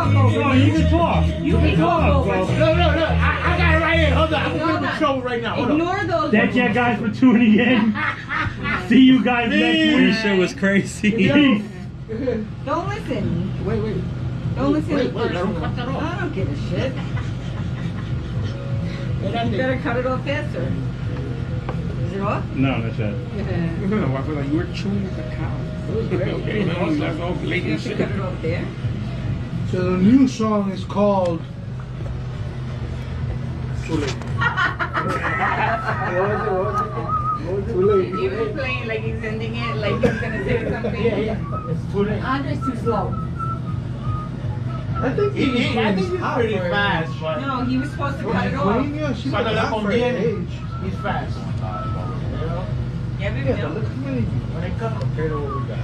talk over No, it. you can talk. You can talk over bro. it. No, I got it right here. Hold on, I'm gonna Hold get on. in trouble right now. Hold on. Ignore those. Thank you guys for tuning in. See you guys next This week. shit was crazy. Peace. Don't listen. Wait. Don't listen Wait, to the let him person. cut that off. I don't give a shit. You better cut it off faster. Is it off? No, that's it. I feel like you were chewing like a cow. Okay, man, that's all late You and have to shit. cut it off there. So the new song is called. Too late. Too late. You were playing like he's ending it, like he's gonna say something. Yeah. It's too late. Andre's too slow. I think he's pretty fast, but. No, he was supposed to cut it off. She's not for her age. He's fast. You know? Yeah, baby, Yeah, no. but look how many when they cut compared to what we got.